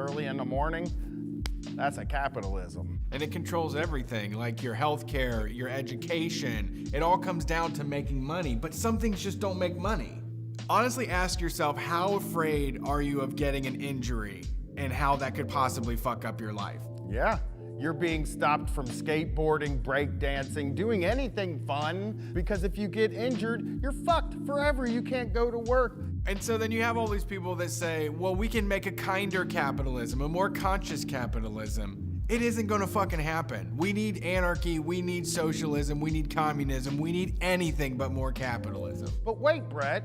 early in the morning, that's a capitalism. And it controls everything, like your healthcare, your education. It all comes down to making money, but some things just don't make money. Honestly, ask yourself, how afraid are you of getting an injury and how that could possibly fuck up your life? Yeah, you're being stopped from skateboarding, breakdancing, doing anything fun, because if you get injured, you're fucked forever. You can't go to work. And so then you have all these people that say, well, we can make a kinder capitalism, a more conscious capitalism. It isn't gonna fucking happen. We need anarchy, we need socialism, we need communism, we need anything but more capitalism. But wait, Brett,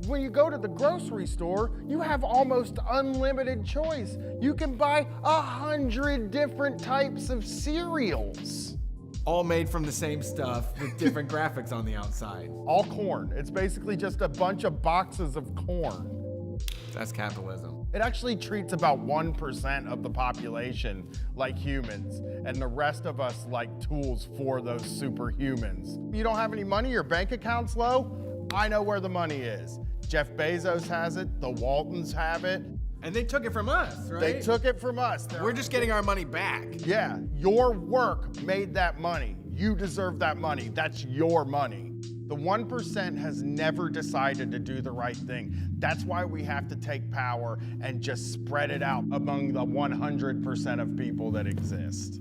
when you go to the grocery store, you have almost unlimited choice. You can buy 100 different types of cereals. All made from the same stuff with different graphics on the outside. All corn. It's basically just a bunch of boxes of corn. That's capitalism. It actually treats about 1% of the population like humans, and the rest of us like tools for those superhumans. You don't have any money, your bank account's low? I know where the money is. Jeff Bezos has it, the Waltons have it. And they took it from us, right? They took it from us. We're just getting our money back. Yeah, your work made that money. You deserve that money. That's your money. The 1% has never decided to do the right thing. That's why we have to take power and just spread it out among the 100% of people that exist.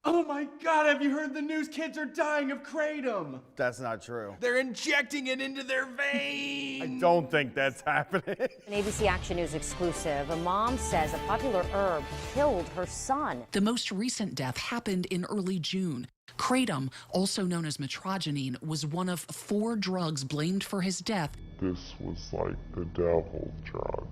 Oh my God, have you heard the news? Kids are dying of Kratom. That's not true. They're injecting it into their veins. I don't think that's happening. An ABC Action News exclusive. A mom says a popular herb killed her son. The most recent death happened in early June. Kratom, also known as metrogenine, was one of 4 drugs blamed for his death. This was like the devil's drug.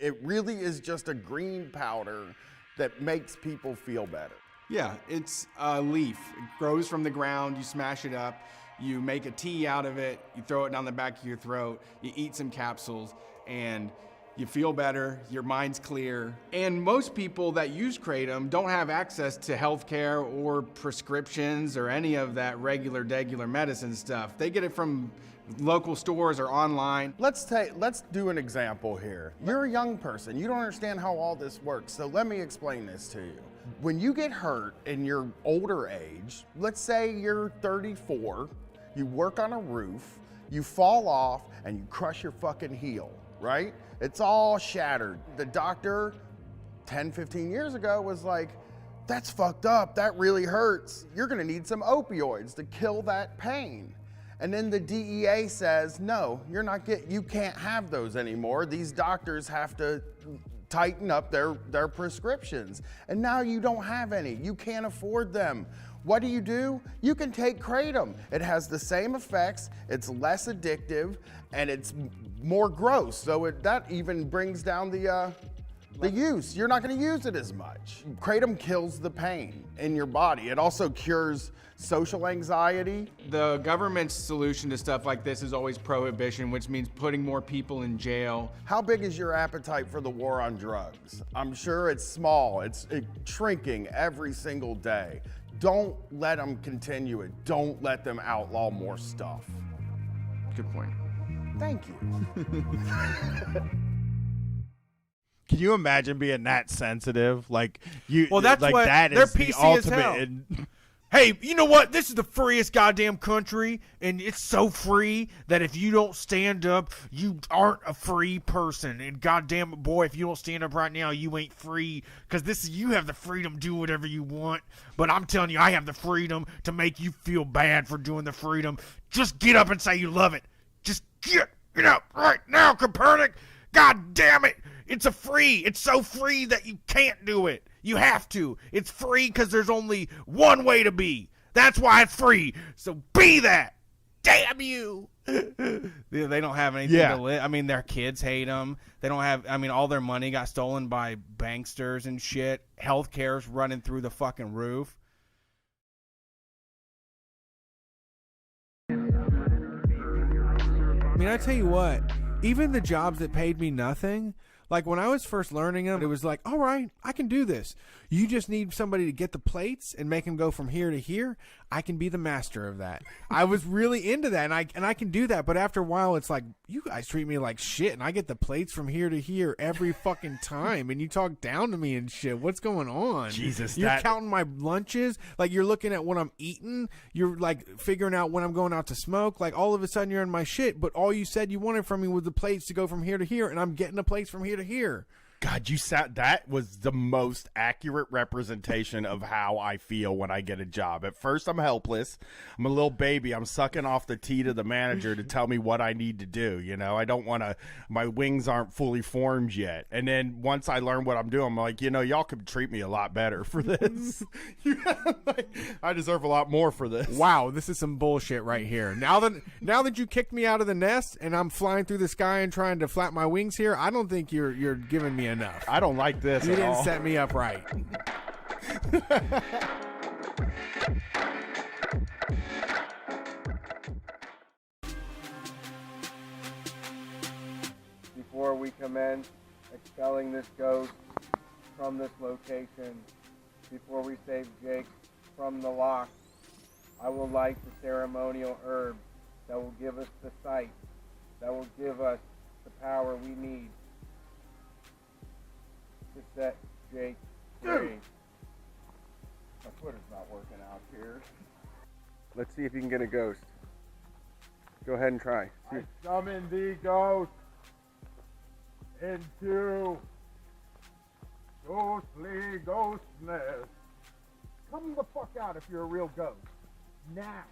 It really is just a green powder that makes people feel better. Yeah, it's a leaf. It grows from the ground, you smash it up, you make a tea out of it, you throw it down the back of your throat, you eat some capsules, and you feel better, your mind's clear. And most people that use Kratom don't have access to healthcare or prescriptions or any of that regular medicine stuff. They get it from local stores or online. Let's do an example here. You're a young person, you don't understand how all this works, so let me explain this to you. When you get hurt in your older age, let's say you're 34, you work on a roof, you fall off, and you crush your fucking heel, right? It's all shattered. The doctor 10, 15 years ago was like, that's fucked up, that really hurts. You're gonna need some opioids to kill that pain. And then the DEA says, no, you can't have those anymore. These doctors have to tighten up their prescriptions. And now you don't have any. You can't afford them. What do? You can take Kratom. It has the same effects, it's less addictive, and it's more gross. So that even brings down the use. You're not gonna use it as much. Kratom kills the pain in your body. It also cures social anxiety. The government's solution to stuff like this is always prohibition, which means putting more people in jail. How big is your appetite for the war on drugs? I'm sure it's small. It's shrinking every single day. Don't let them continue it. Don't let them outlaw more stuff. Good point. Thank you. Can you imagine being that sensitive? Like you. Well, that's like what that they're is the PC as hell. ultimate. Hey, you know what? This is the freest goddamn country, and it's so free that if you don't stand up, you aren't a free person. And goddamn it, boy, if you don't stand up right now, you ain't free. Because you have the freedom to do whatever you want. But I'm telling you, I have the freedom to make you feel bad for doing the freedom. Just get up and say you love it. Just get up right now, Copernic. God damn it. It's so free that you can't do it. You have to. It's free because there's only one way to be. That's why it's free. So be that. Damn you. They don't have anything to live. I mean, their kids hate them. They don't have, all their money got stolen by banksters and shit. Healthcare's running through the fucking roof. I mean, I tell you what, even the jobs that paid me nothing, Like when I was first learning them, it was like, all right, I can do this. You just need somebody to get the plates and make them go from here to here. I can be the master of that. I was really into that, and I can do that. But after a while, it's like, you guys treat me like shit, and I get the plates from here to here every fucking time, and you talk down to me and shit. What's going on? Jesus, you're counting my lunches. Like you're looking at what I'm eating. You're like figuring out when I'm going out to smoke. Like all of a sudden you're in my shit. But all you said you wanted from me was the plates to go from here to here, and I'm getting the plates from here to here. God, that was the most accurate representation of how I feel when I get a job. At first, I'm helpless. I'm a little baby. I'm sucking off the tea to the manager to tell me what I need to do. You know, I don't want to, my wings aren't fully formed yet. And then once I learn what I'm doing, I'm like, y'all could treat me a lot better for this. I deserve a lot more for this. Wow, this is some bullshit right here. Now that you kicked me out of the nest and I'm flying through the sky and trying to flap my wings here, I don't think you're giving me enough. I don't like this You at didn't all. set me up right. Before we commence expelling this ghost from this location, before we save Jake from the lock, I will light the ceremonial herb that will give us the sight, that will give us the power we need to set Jake free. My Twitter's not working out here. Let's see if you can get a ghost. Go ahead and try. I summon the ghost into ghostly ghostness. Come the fuck out if you're a real ghost. Now.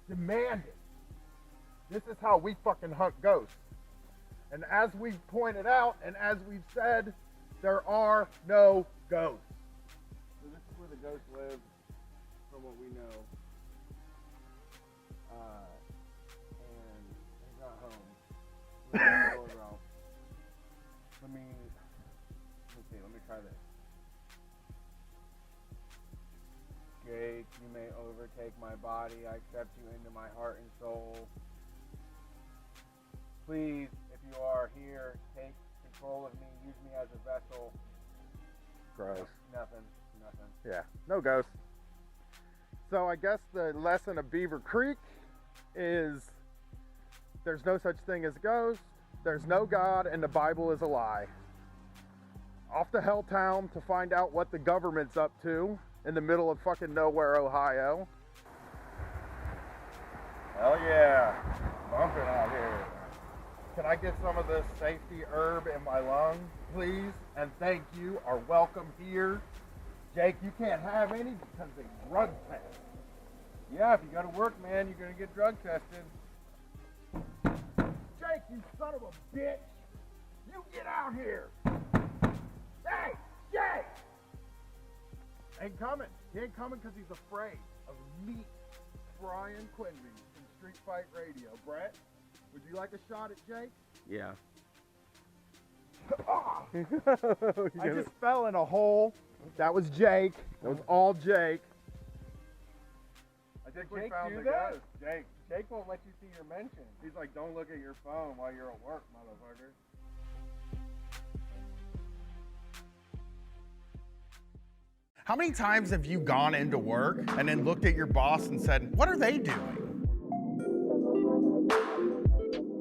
Demand it. This is how we fucking hunt ghosts. And as we've pointed out, and as we've said, there are no ghosts. So this is where the ghost lives, from what we know. And he's not home. Let me see, let me try this. Jake, you may overtake my body. I accept you into my heart and soul. Please, if you are here, take control of me. Use me as a vessel. Gross. Nothing. Yeah, no ghosts. So I guess the lesson of Beaver Creek is there's no such thing as ghosts, there's no God, and the Bible is a lie. Off to Helltown to find out what the government's up to in the middle of fucking nowhere, Ohio. Hell yeah, bumping out here. Can I get some of this safety herb in my lungs, please? And thank you, are welcome here. Jake, you can't have any because they drug test. Yeah, if you go to work, man, you're gonna get drug tested. Jake, you son of a bitch! You get out here! Hey, Jake! Ain't coming. He ain't coming because he's afraid of me, Brian Quinby from Street Fight Radio. Brett, would you like a shot at Jake? Yeah. I just fell in a hole. That was Jake. That was all Jake. I think we Jake found do the that? ghost. Jake won't let you see your mention. He's like, don't look at your phone while you're at work, motherfucker. How many times have you gone into work and then looked at your boss and said, what are they doing?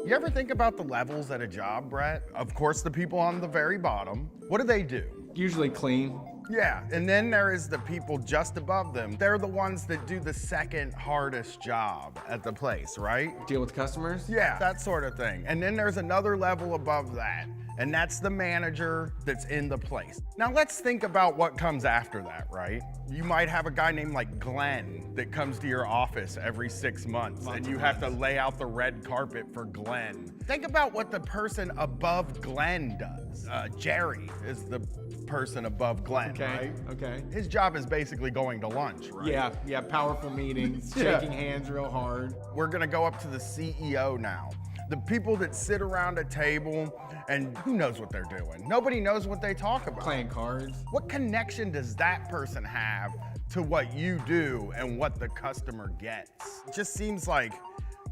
You ever think about the levels at a job, Brett? Of course, the people on the very bottom. What do they do? Usually clean. Yeah, and then there is the people just above them. They're the ones that do the second hardest job at the place, right? Deal with customers? Yeah, that sort of thing. And then there's another level above that, and that's the manager that's in the place. Now let's think about what comes after that, right? You might have a guy named like Glenn that comes to your office every 6 months, and you have to lay out the red carpet for Glenn. Think about what the person above Glenn does. Jerry is the person above Glenn, right? Okay. His job is basically going to lunch, right? Yeah, powerful meetings, shaking hands real hard. We're gonna go up to the CEO now. The people that sit around a table and who knows what they're doing? Nobody knows what they talk about. Playing cards. What connection does that person have to what you do and what the customer gets? It just seems like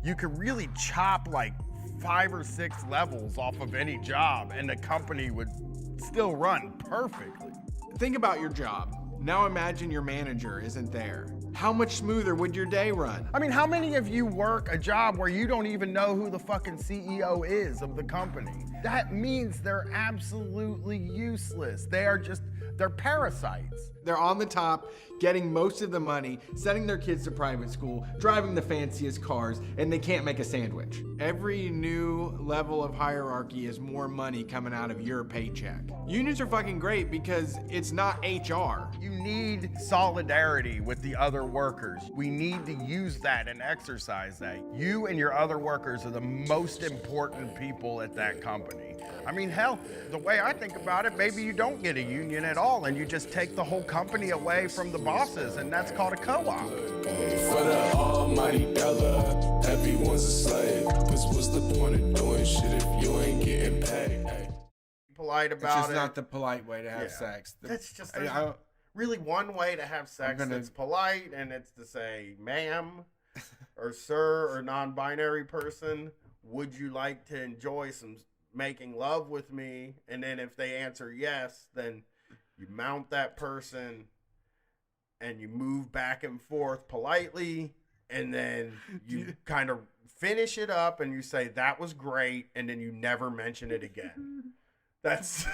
you could really chop like 5 or 6 levels off of any job and the company would still run perfectly. Think about your job. Now imagine your manager isn't there. How much smoother would your day run? I mean, how many of you work a job where you don't even know who the fucking CEO is of the company? That means they're absolutely useless. They're parasites. They're on the top, getting most of the money, sending their kids to private school, driving the fanciest cars, and they can't make a sandwich. Every new level of hierarchy is more money coming out of your paycheck. Unions are fucking great because it's not HR. You need solidarity with the other workers. We need to use that and exercise that. You and your other workers are the most important people at that company. I mean, hell, the way I think about it, maybe you don't get a union at all and you just take the whole company away from the bosses, and that's called a co-op. For the almighty dollar, everyone's a slave. Cause what's the point of doing shit if you ain't getting paid? Polite It's about just it. not the polite way to have Yeah. sex. That's just I- really one way to have sex that's polite, and it's to say, ma'am, or sir, or non-binary person, would you like to enjoy some making love with me? And then if they answer yes, then you mount that person and you move back and forth politely, and then you kind of finish it up and you say, that was great, and then you never mention it again. That's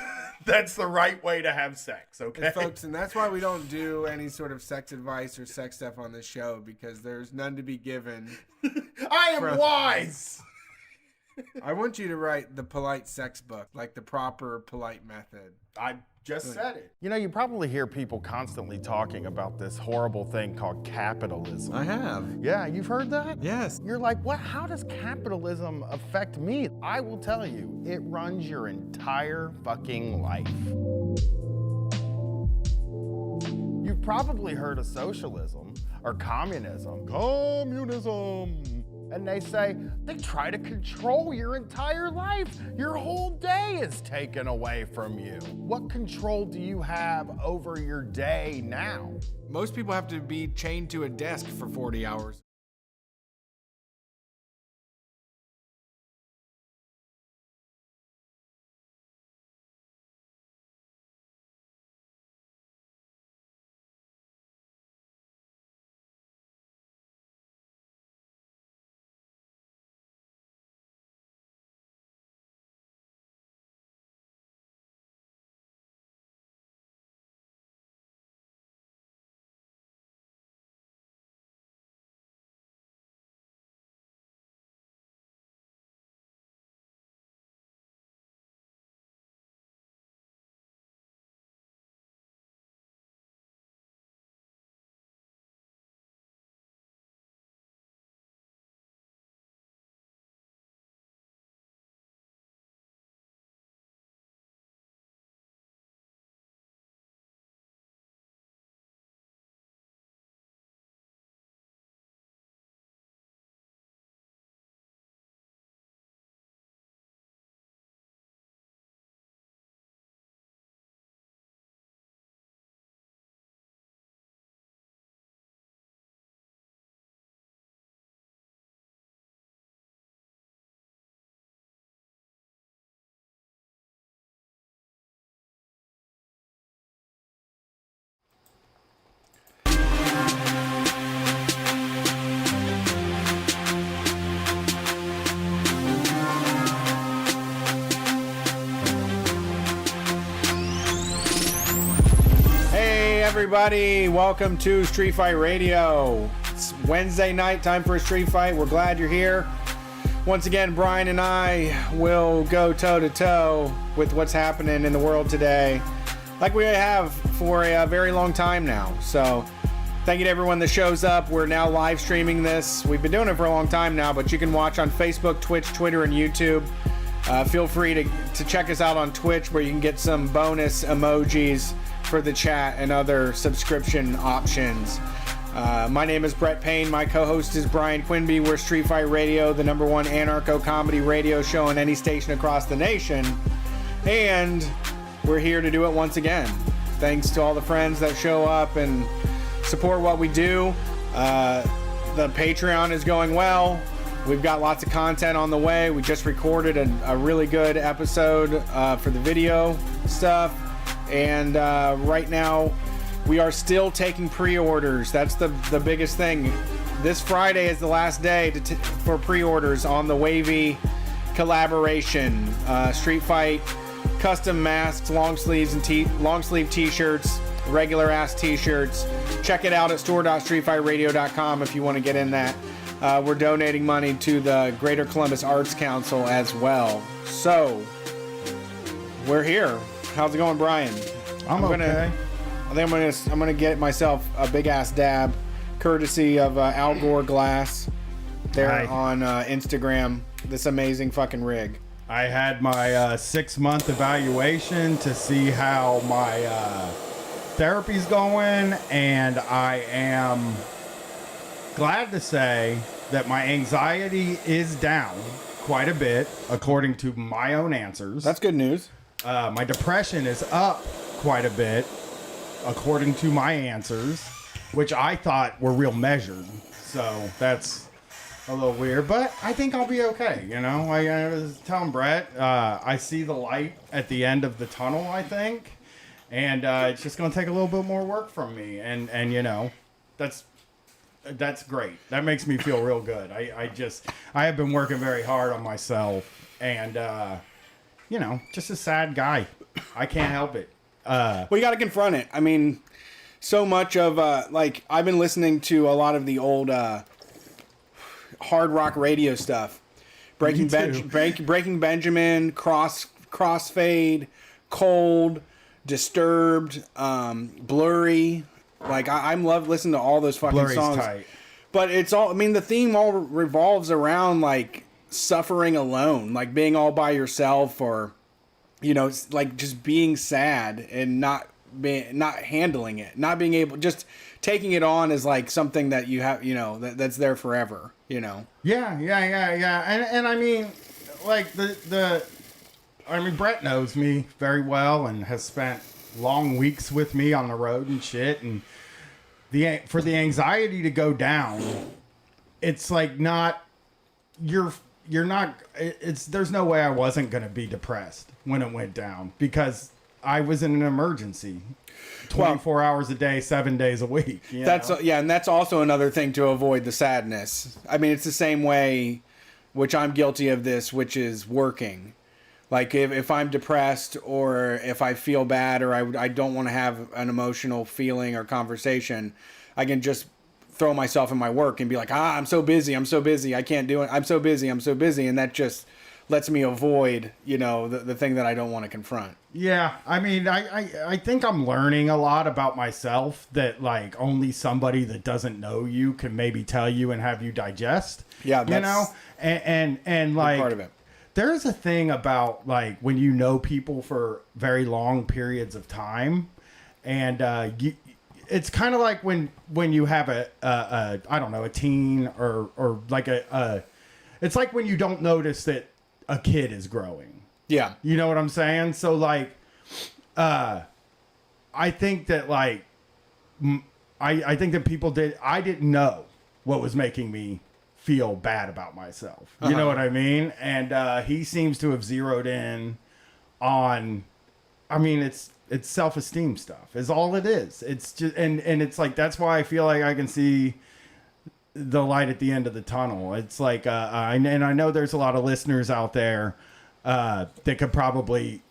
the right way to have sex, okay? And folks, and that's why we don't do any sort of sex advice or sex stuff on this show, because there's none to be given. I am wise! I want you to write the polite sex book, like the proper polite method. I just said it. You know, you probably hear people constantly talking about this horrible thing called capitalism. I have. Yeah, you've heard that? Yes. You're like, what? How does capitalism affect me? I will tell you, it runs your entire fucking life. You've probably heard of socialism or communism. Communism. And they say they try to control your entire life. Your whole day is taken away from you. What control do you have over your day now? Most people have to be chained to a desk for 40 hours. Everybody, welcome to Street Fight Radio. It's Wednesday night, time for a street fight. We're glad you're here. Once again, Brian and I will go toe-to-toe with what's happening in the world today, like we have for a very long time now. So thank you to everyone that shows up. We're now live streaming this. We've been doing it for a long time now, but you can watch on Facebook, Twitch, Twitter, and YouTube. Feel free to check us out on Twitch, where you can get some bonus emojis for the chat and other subscription options. My name is Brett Payne. My co-host is Brian Quinby. We're Street Fight Radio, the #1 anarcho-comedy radio show on any station across the nation. And we're here to do it once again. Thanks to all the friends that show up and support what we do. The Patreon is going well. We've got lots of content on the way. We just recorded a really good episode for the video stuff. And right now, we are still taking pre-orders. That's the biggest thing. This Friday is the last day for pre-orders on the Wavy collaboration. Street Fight, custom masks, long sleeves and long sleeve t-shirts, regular ass t-shirts. Check it out at store.streetfightradio.com if you want to get in that. We're donating money to the Greater Columbus Arts Council as well. So, we're here. How's it going, Brian? I'm okay. I think I'm gonna get myself a big ass dab, courtesy of Al Gore Glass, there on Instagram. This amazing fucking rig. I had my 6-month evaluation to see how my therapy's going, and I am glad to say that my anxiety is down quite a bit, according to my own answers. That's good news. My depression is up quite a bit, according to my answers, which I thought were real measured. So that's a little weird, but I think I'll be okay. You know, I was telling Brett, I see the light at the end of the tunnel, I think, and it's just going to take a little bit more work from me. And you know, that's great. That makes me feel real good. I have been working very hard on myself, and you know, just a sad guy. I can't help it. Well, you got to confront it. I mean, so much of like I've been listening to a lot of the old hard rock radio stuff. Breaking Benjamin, Crossfade, Cold, Disturbed, Blurry. Like I'm love listening to all those fucking Blurry's songs. tight. But it's all, I mean, the theme all revolves around like suffering alone, like being all by yourself, or you know, like just being sad and not handling it, not being able, just taking it on as like something that you have, you know, that's there forever, you know. Yeah. And I mean, like I mean, Brett knows me very well and has spent long weeks with me on the road and shit, and for the anxiety to go down, it's like not you're not, there's no way I wasn't going to be depressed when it went down, because I was in an emergency 24 hours a day, 7 days a week. Yeah, and that's also another thing to avoid the sadness. I mean, it's the same way, which I'm guilty of this, which is working. Like if I'm depressed, or if I feel bad, or I don't want to have an emotional feeling or conversation, I can just throw myself in my work and be like, I'm so busy, I can't do it, I'm so busy, and that just lets me avoid, you know, the thing that I don't want to confront. Yeah, I mean, I think I'm learning a lot about myself, that like only somebody that doesn't know you can maybe tell you and have you digest. Yeah, that's, you know, and like part of it. There's a thing about like when you know people for very long periods of time, and it's kind of like when you have a I don't know, a teen or like it's like when you don't notice that a kid is growing. Yeah. You know what I'm saying? So like, I think that like, I think that I didn't know what was making me feel bad about myself. You know what I mean? And he seems to have zeroed in on, I mean, it's self-esteem stuff is all it is. It's just, and it's like, that's why I feel like I can see the light at the end of the tunnel. It's like, and I know there's a lot of listeners out there that could probably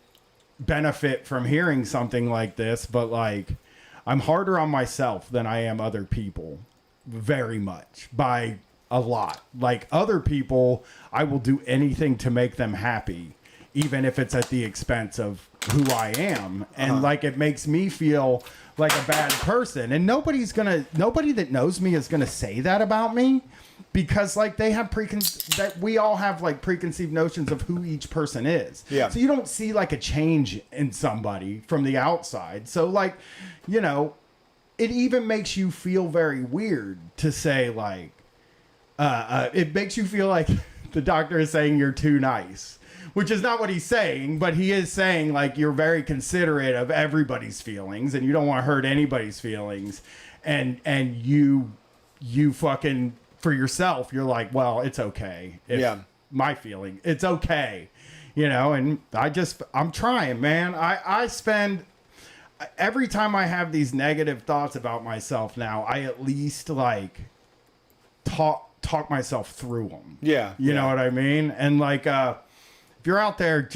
benefit from hearing something like this, but like, I'm harder on myself than I am other people, very much, by a lot. Like other people, I will do anything to make them happy, even if it's at the expense of who I am. And like, it makes me feel like a bad person, and nobody that knows me is gonna say that about me, because like they have that we all have like preconceived notions of who each person is. Yeah. So you don't see like a change in somebody from the outside. So like, you know, it even makes you feel very weird to say like, it makes you feel like the doctor is saying you're too nice, which is not what he's saying, but he is saying like you're very considerate of everybody's feelings and you don't want to hurt anybody's feelings, and you fucking for yourself, you're like, well, it's okay. My feeling, it's okay, and I'm trying, man. I spend, every time I have these negative thoughts about myself now, I at least like talk myself through them. You know what I mean? And like, if you're out there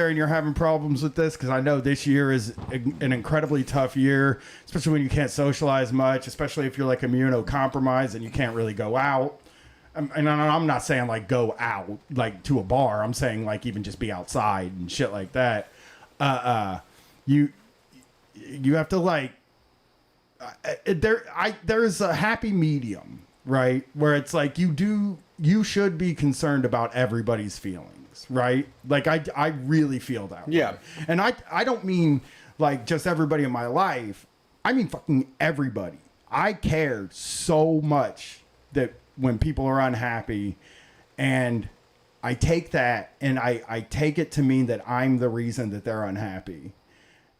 and you're having problems with this, because I know this year is an incredibly tough year, especially when you can't socialize much, especially if you're like immunocompromised and you can't really go out. And I'm not saying like go out like to a bar. I'm saying like even just be outside and shit like that. You have to like there's a happy medium, right? Where it's like you should be concerned about everybody's feelings, right? Like I really feel that way. And I don't mean like just everybody in my life. I mean fucking everybody. I care so much that when people are unhappy, and I take that and I take it to mean that I'm the reason that they're unhappy.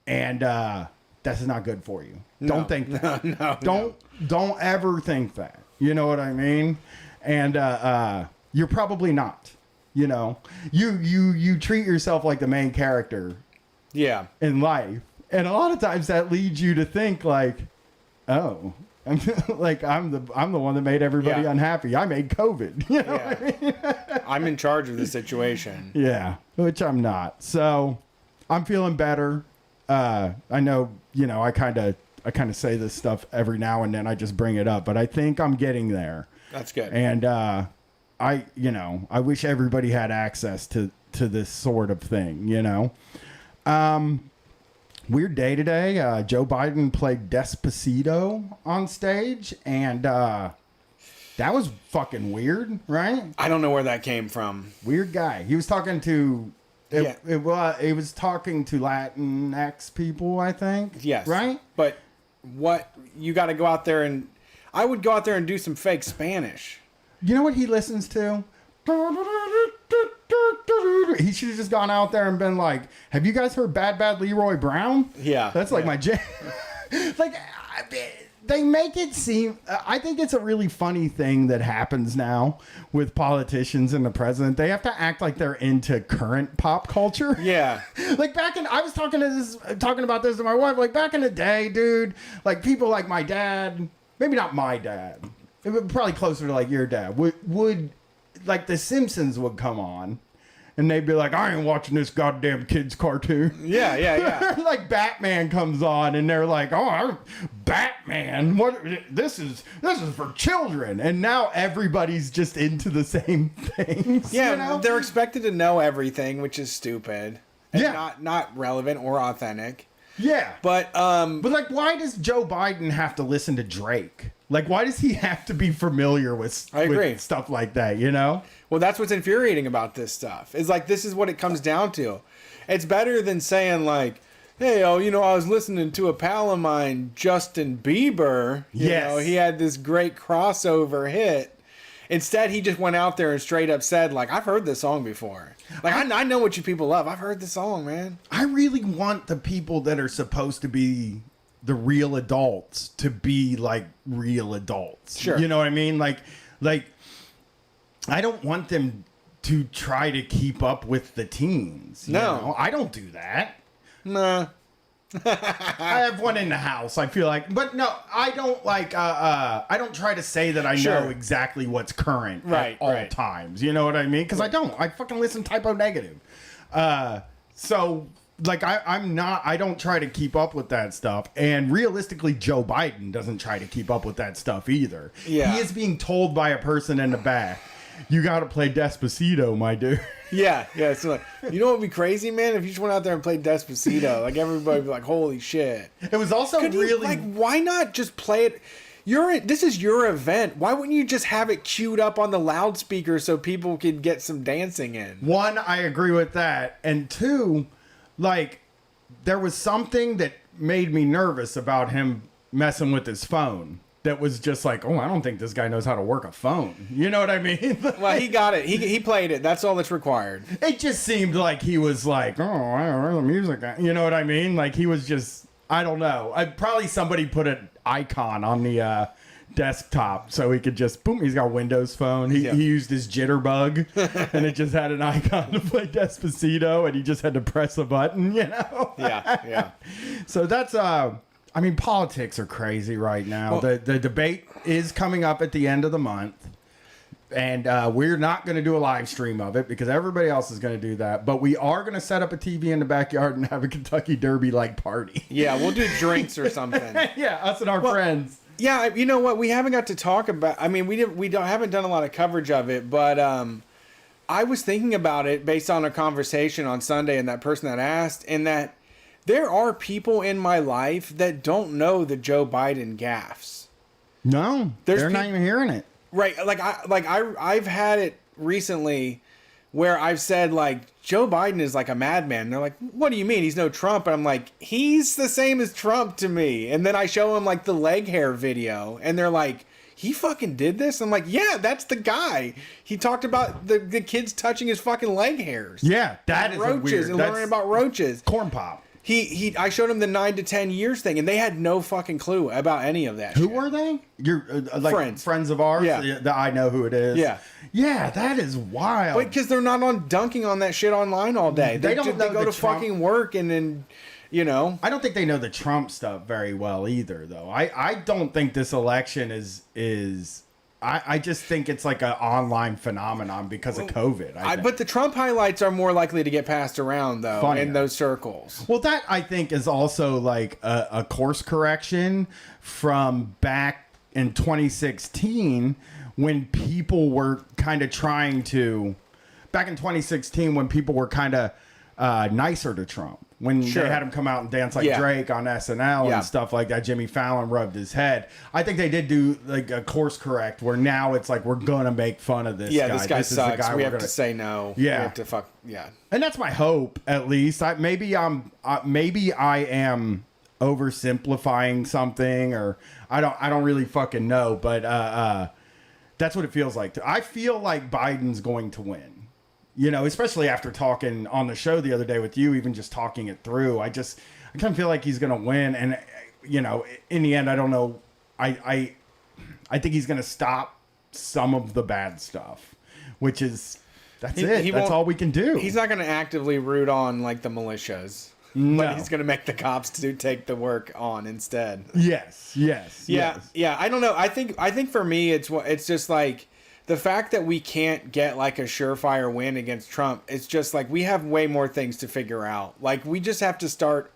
And that's not good for you. Don't think that. Don't ever think that. You know what I mean? And you're probably not. You treat yourself like the main character. In life, and a lot of times that leads you to think like, oh, like I'm the one that made everybody unhappy. I made COVID. You know what I mean? I'm in charge of the situation. Which I'm not. So I'm feeling better. I know, I kind of say this stuff every now and then. I just bring it up, but I think I'm getting there. That's good. And I wish everybody had access to this sort of thing. Weird day today. Joe Biden played Despacito on stage, and that was fucking weird, right? I don't know where that came from. Weird guy. He was talking to it was talking to Latinx people, I think. Yes. Right? But what you got to go out there and I would go out there and do some fake Spanish. You know what he listens to? He should have just gone out there and been like, have you guys heard Bad Leroy Brown? That's like my jam. Like, they make it seem, I think it's a really funny thing that happens now with politicians and the president. They have to act like they're into current pop culture. Like I was talking about this to my wife, like back in the day, dude, like people like my dad, maybe not my dad, probably closer to like your dad, would like The Simpsons would come on and they'd be like, I ain't watching this goddamn kids cartoon. Like Batman comes on and they're like, oh, Batman, what? This is for children. And now everybody's just into the same things. They're expected to know everything, which is stupid. And not relevant or authentic. But like, why does Joe Biden have to listen to Drake? Like, why does he have to be familiar with stuff like that, Well, that's what's infuriating about this stuff. Is like, this is what it comes down to. It's better than saying like, hey, I was listening to a pal of mine, Justin Bieber. You know, he had this great crossover hit. Instead, he just went out there and straight up said, like, I've heard this song before. Like, I know what you people love. I've heard this song, man. I really want the people that are supposed to be the real adults to be like real adults. Sure. You know what I mean? Like I don't want them to try to keep up with the teens. You know? I don't do that. Nah. I have one in the house, I feel like. But no, I don't like I don't try to say that I know exactly what's current at all times. You know what I mean? Because I don't. I fucking listen typo negative. So like I don't try to keep up with that stuff. And realistically, Joe Biden doesn't try to keep up with that stuff either. He is being told by a person in the back, you got to play Despacito, my dude. So like, you know what would be crazy, man? If you just went out there and played Despacito, like everybody would be like, holy shit. It was also why not just play it? This is your event. Why wouldn't you just have it queued up on the loudspeaker so people could get some dancing in? One, I agree with that. And two, like, there was something that made me nervous about him messing with his phone. That was just like, oh, I don't think this guy knows how to work a phone. You know what I mean? Well, he got it. He played it. That's all that's required. It just seemed like he was like, oh, I don't know the music. You know what I mean? Like he was just, I don't know. Probably somebody put an icon on the desktop so he could just boom. He's got a Windows phone. He used his jitterbug, and it just had an icon to play Despacito, and he just had to press a button. Yeah. So that's I mean, politics are crazy right now. Well, the debate is coming up at the end of the month. And we're not going to do a live stream of it because everybody else is going to do that. But we are going to set up a TV in the backyard and have a Kentucky Derby-like party. Yeah, we'll do drinks or something. Yeah, us and our friends. Yeah, you know what? We haven't got to talk about. I mean, haven't done a lot of coverage of it, but I was thinking about it based on a conversation on Sunday and that person that asked, and that there are people in my life that don't know the Joe Biden gaffes. No, they're not even hearing it. Right, I've had it recently where I've said like Joe Biden is like a madman. And they're like, "What do you mean? He's no Trump?" And I'm like, "He's the same as Trump to me." And then I show him like the leg hair video, and they're like, "He fucking did this?" I'm like, "Yeah, that's the guy. He talked about the kids touching his fucking leg hairs." Yeah, that is roaches and learning about roaches. Corn pop. I showed him the 9 to 10 years thing, and they had no fucking clue about any of that. Who were they? You're like friends of ours. Yeah, I know who it is. Yeah, that is wild. But because they're not on dunking on that shit online all day. They go to Trump... fucking work and then, you know. I don't think they know the Trump stuff very well either, though. I don't think this election is. I just think it's like an online phenomenon because of COVID. But the Trump highlights are more likely to get passed around, though, Funnier. in those circles. Well, that, I think, is also like a course correction from back in 2016 when people were kind of trying to... Back in 2016 when people were kind of nicer to Trump. When they had him come out and dance like Drake on SNL and stuff like that, Jimmy Fallon rubbed his head. I think they did do like a course correct where now it's like we're gonna make fun of this guy. Yeah, this guy sucks. Is the guy we have to say no. Yeah, we have to fuck. Yeah, and that's my hope. At least maybe I am oversimplifying something, or I don't really fucking know. But that's what it feels like. I feel like Biden's going to win. You know, especially after talking on the show the other day with you, even just talking it through, I kind of feel like he's going to win. And, you know, in the end, I don't know. I think he's going to stop some of the bad stuff, which is, that's all we can do. He's not going to actively root on like the militias. No. But he's going to make the cops take the work on instead. Yes. Yeah. I don't know. I think for me, it's just like, the fact that we can't get like a surefire win against Trump, it's just like we have way more things to figure out. Like we just have to start.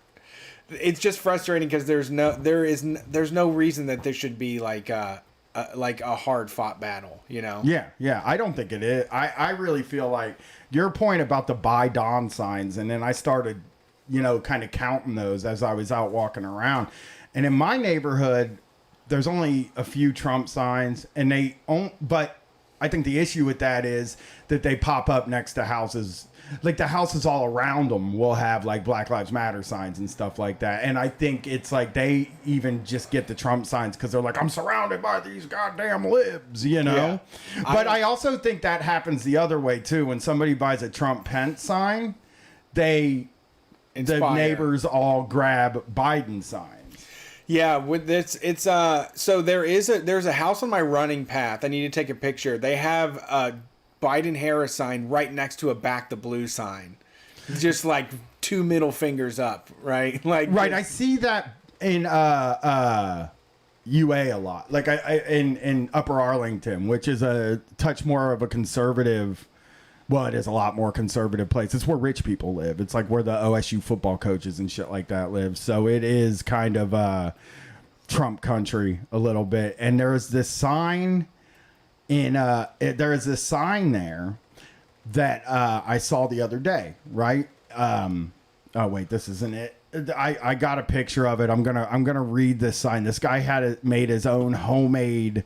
It's just frustrating because there's no reason that there should be like a hard fought battle, you know? Yeah. I don't think it is. I really feel like your point about the buy Don signs, and then I started, you know, kind of counting those as I was out walking around, and in my neighborhood, there's only a few Trump signs, and but I think the issue with that is that they pop up next to houses. Like the houses all around them will have like Black Lives Matter signs and stuff like that. And I think it's like they even just get the Trump signs because they're like, I'm surrounded by these goddamn libs, you know? Yeah. But I also think that happens the other way too. When somebody buys a Trump Pence sign, the neighbors all grab Biden signs. Yeah, with this, it's so there's a house on my running path. I need to take a picture. They have a Biden Harris sign right next to a Back the Blue sign, just like 2 middle fingers up, right? Like right. I see that in UA a lot, like in Upper Arlington, which is a touch more of a conservative. Well, it is a lot more conservative place. It's where rich people live. It's like where the OSU football coaches and shit like that live. So it is kind of Trump country a little bit. And there is this sign there that I saw the other day, right? Oh wait, this isn't it. I got a picture of it. I'm gonna read this sign. This guy made his own homemade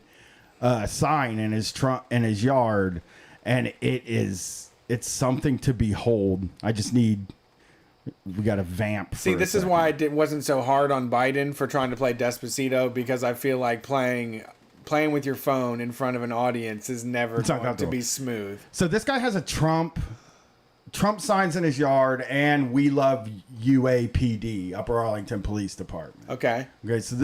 sign in his yard. And it's something to behold. We got a vamp. See, this is why it wasn't so hard on Biden for trying to play Despacito, because I feel like playing with your phone in front of an audience is never going to be smooth. So this guy has a Trump signs in his yard, and we love UAPD, Upper Arlington Police Department. Okay. So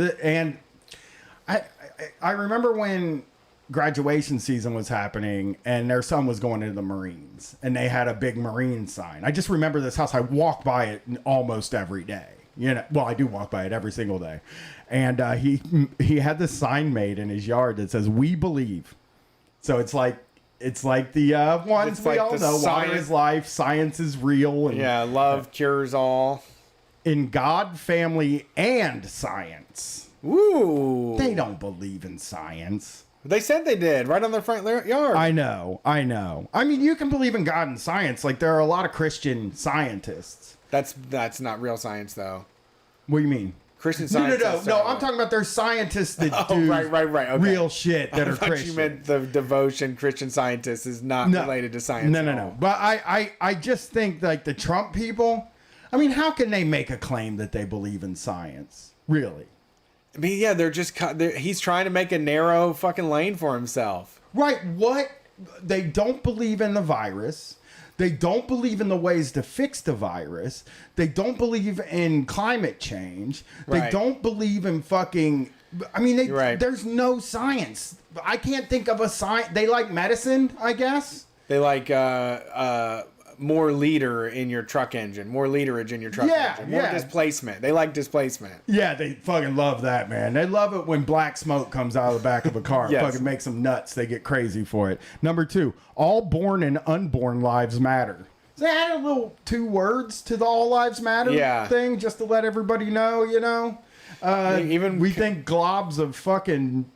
I remember when graduation season was happening and their son was going into the Marines and they had a big Marine sign. I just remember this house. I walk by it almost every day. You know, well, I do walk by it every single day. And he had this sign made in his yard that says, "We believe." So it's like the ones we all know. Water is life. Science is real. And, love cures all. In God, family, and science. Ooh. They don't believe in science. They said they did, right on their front yard. I know. I mean, you can believe in God and science. Like, there are a lot of Christian scientists. That's not real science, though. What do you mean? Christian scientists. No, I'm talking about there's scientists that do right. Okay. real shit that are Christian. You meant the devotion Christian scientist is not related to science. No. But I just think, like, the Trump people, I mean, how can they make a claim that they believe in science? Really? I mean, yeah, he's trying to make a narrow fucking lane for himself. Right. What? They don't believe in the virus. They don't believe in the ways to fix the virus. They don't believe in climate change. They Right. don't believe in fucking... I mean, Right. there's no science. I can't think of a science... They like medicine, I guess. They like more liter in your truck engine, more literage in your truck engine, more displacement. They like displacement. Yeah, they fucking love that, man. They love it when black smoke comes out of the back of a car. Yes. It fucking makes them nuts. They get crazy for it. Number 2, all born and unborn lives matter. So they add a little 2 words to the all lives matter thing just to let everybody know, you know? We think globs of fucking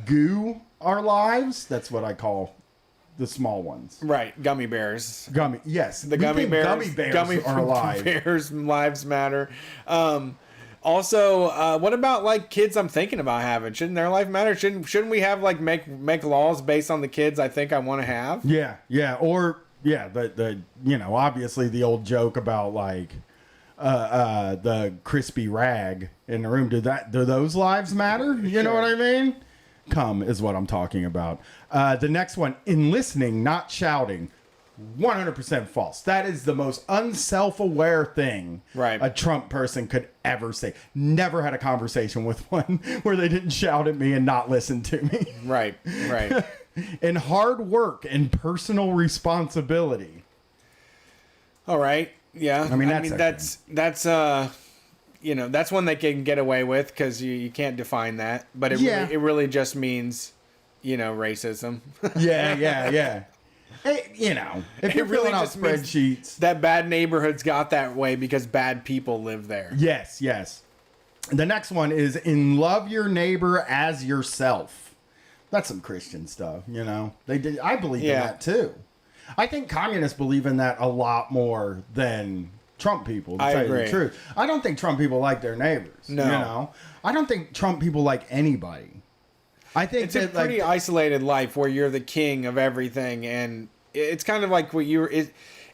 goo are lives. That's what I call the small ones. Right, gummy bears. Yes. The gummy bears. Gummy bears are alive. Bears' lives matter. Also, what about like kids I'm thinking about having? Shouldn't their life matter? Shouldn't we have like make laws based on the kids I think I want to have? Yeah. The you know, obviously the old joke about like the crispy rag in the room. Do those lives matter? You know what I mean? Come is what I'm talking about. The next one, in listening, not shouting. 100% false. That is the most unself-aware thing a Trump person could ever say. Never had a conversation with one where they didn't shout at me and not listen to me. Right. And hard work and personal responsibility. All right. Yeah. I mean, that's you know, that's one they can get away with because you can't define that, but it really just means, you know, racism. Yeah. Hey, you know, if you're really filling out just means spreadsheets, that bad neighborhoods got that way because bad people live there. Yes. The next one is in love your neighbor as yourself. That's some Christian stuff, you know. I believe in that too. I think communists believe in that a lot more than Trump people, to tell you the truth. I don't think Trump people like their neighbors. No. You know? I don't think Trump people like anybody. I think it's a pretty isolated life where you're the king of everything, and it's kind of like what you were.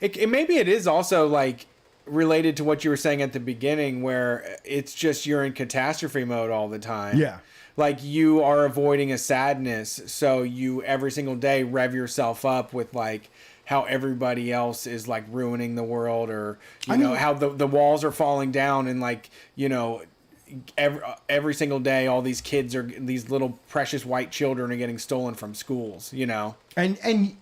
Maybe it is also like related to what you were saying at the beginning, where it's just you're in catastrophe mode all the time. Yeah. Like you are avoiding a sadness, so you every single day rev yourself up with like how everybody else is like ruining the world, or you know how the walls are falling down, and like, you know, every single day all these these little precious white children are getting stolen from schools, you know. And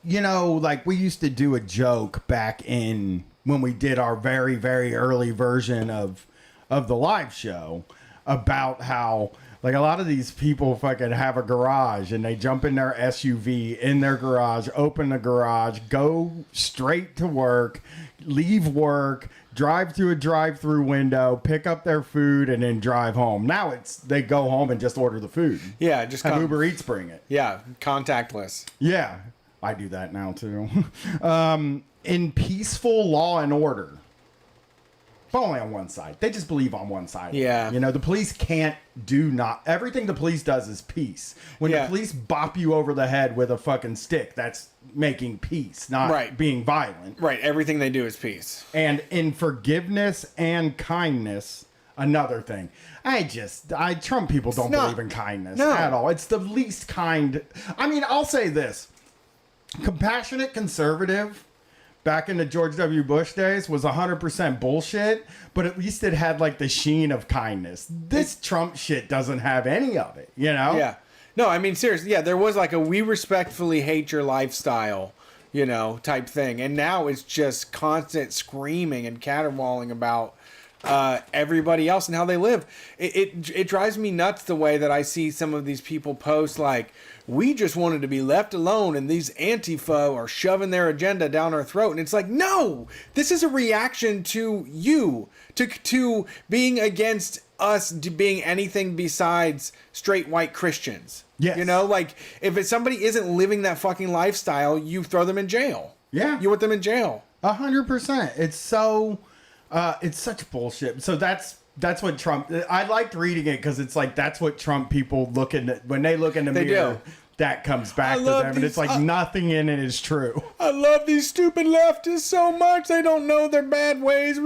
you know, like we used to do a joke back in when we did our very, very early version of the live show about how like a lot of these people fucking have a garage and they jump in their SUV in their garage, open the garage, go straight to work, leave work, drive through a drive-through window, pick up their food, and then drive home. Now they go home and just order the food. Yeah, just have Uber Eats bring it. Yeah, contactless. Yeah, I do that now too. In peaceful law and order. But only on one side. They just believe on one side. Yeah. You know, the police can't everything the police does is peace. When the police bop you over the head with a fucking stick, that's making peace, not being violent. Right. Everything they do is peace. And in forgiveness and kindness, another thing. Trump people don't believe in kindness at all. It's the least kind. I mean, I'll say this. Compassionate conservative back in the George W. Bush days was 100% bullshit, but at least it had like the sheen of kindness. This Trump shit doesn't have any of it, you know? Yeah. No, I mean, seriously, yeah, there was like a we respectfully hate your lifestyle, you know, type thing. And now it's just constant screaming and caterwauling about everybody else and how they live. It drives me nuts the way that I see some of these people post like, we just wanted to be left alone and these Antifa are shoving their agenda down our throat. And it's like, no, this is a reaction to you, to being against us being anything besides straight white Christians. Yes. You know, like if somebody isn't living that fucking lifestyle, you throw them in jail. Yeah. You want them in jail. 100%. It's so, it's such bullshit. So that's what Trump, I liked reading it because it's like, that's what Trump people look in, when they look in the mirror, that comes back to them. And it's like nothing in it is true. I love these stupid leftists so much. They don't know their bad ways.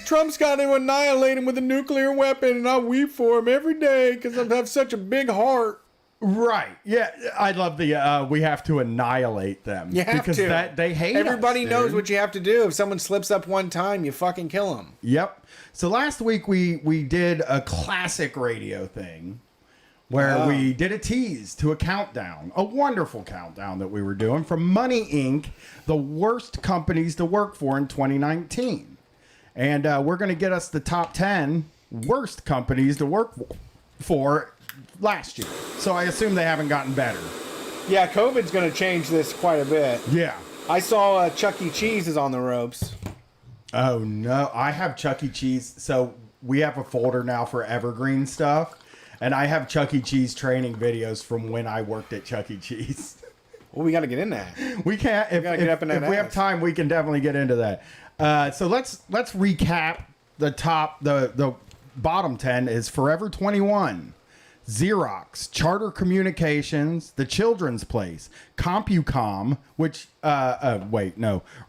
Trump's got to annihilate him with a nuclear weapon, and I weep for him every day because I have such a big heart. Right. Yeah. I love the, we have to annihilate them. You have because to. They hate Everybody us, knows dude. what you have to do. If someone slips up one time, you fucking kill them. Yep. So last week we did a classic radio thing where we did a tease to a countdown, a wonderful countdown that we were doing from Money Inc., the worst companies to work for in 2019. And we're going to get us the top 10 worst companies to work for last year. So I assume they haven't gotten better. Yeah, COVID's going to change this quite a bit. Yeah. I saw Chuck E. Cheese is on the ropes. Oh, no. I have Chuck E. Cheese. So we have a folder now for evergreen stuff. And I have Chuck E. Cheese training videos from when I worked at Chuck E. Cheese. Well, we got to get in that. We can't. If we have time, we can definitely get into that. So let's recap the top. The bottom 10 is Forever 21, Xerox, Charter Communications, The Children's Place, CompuCom, which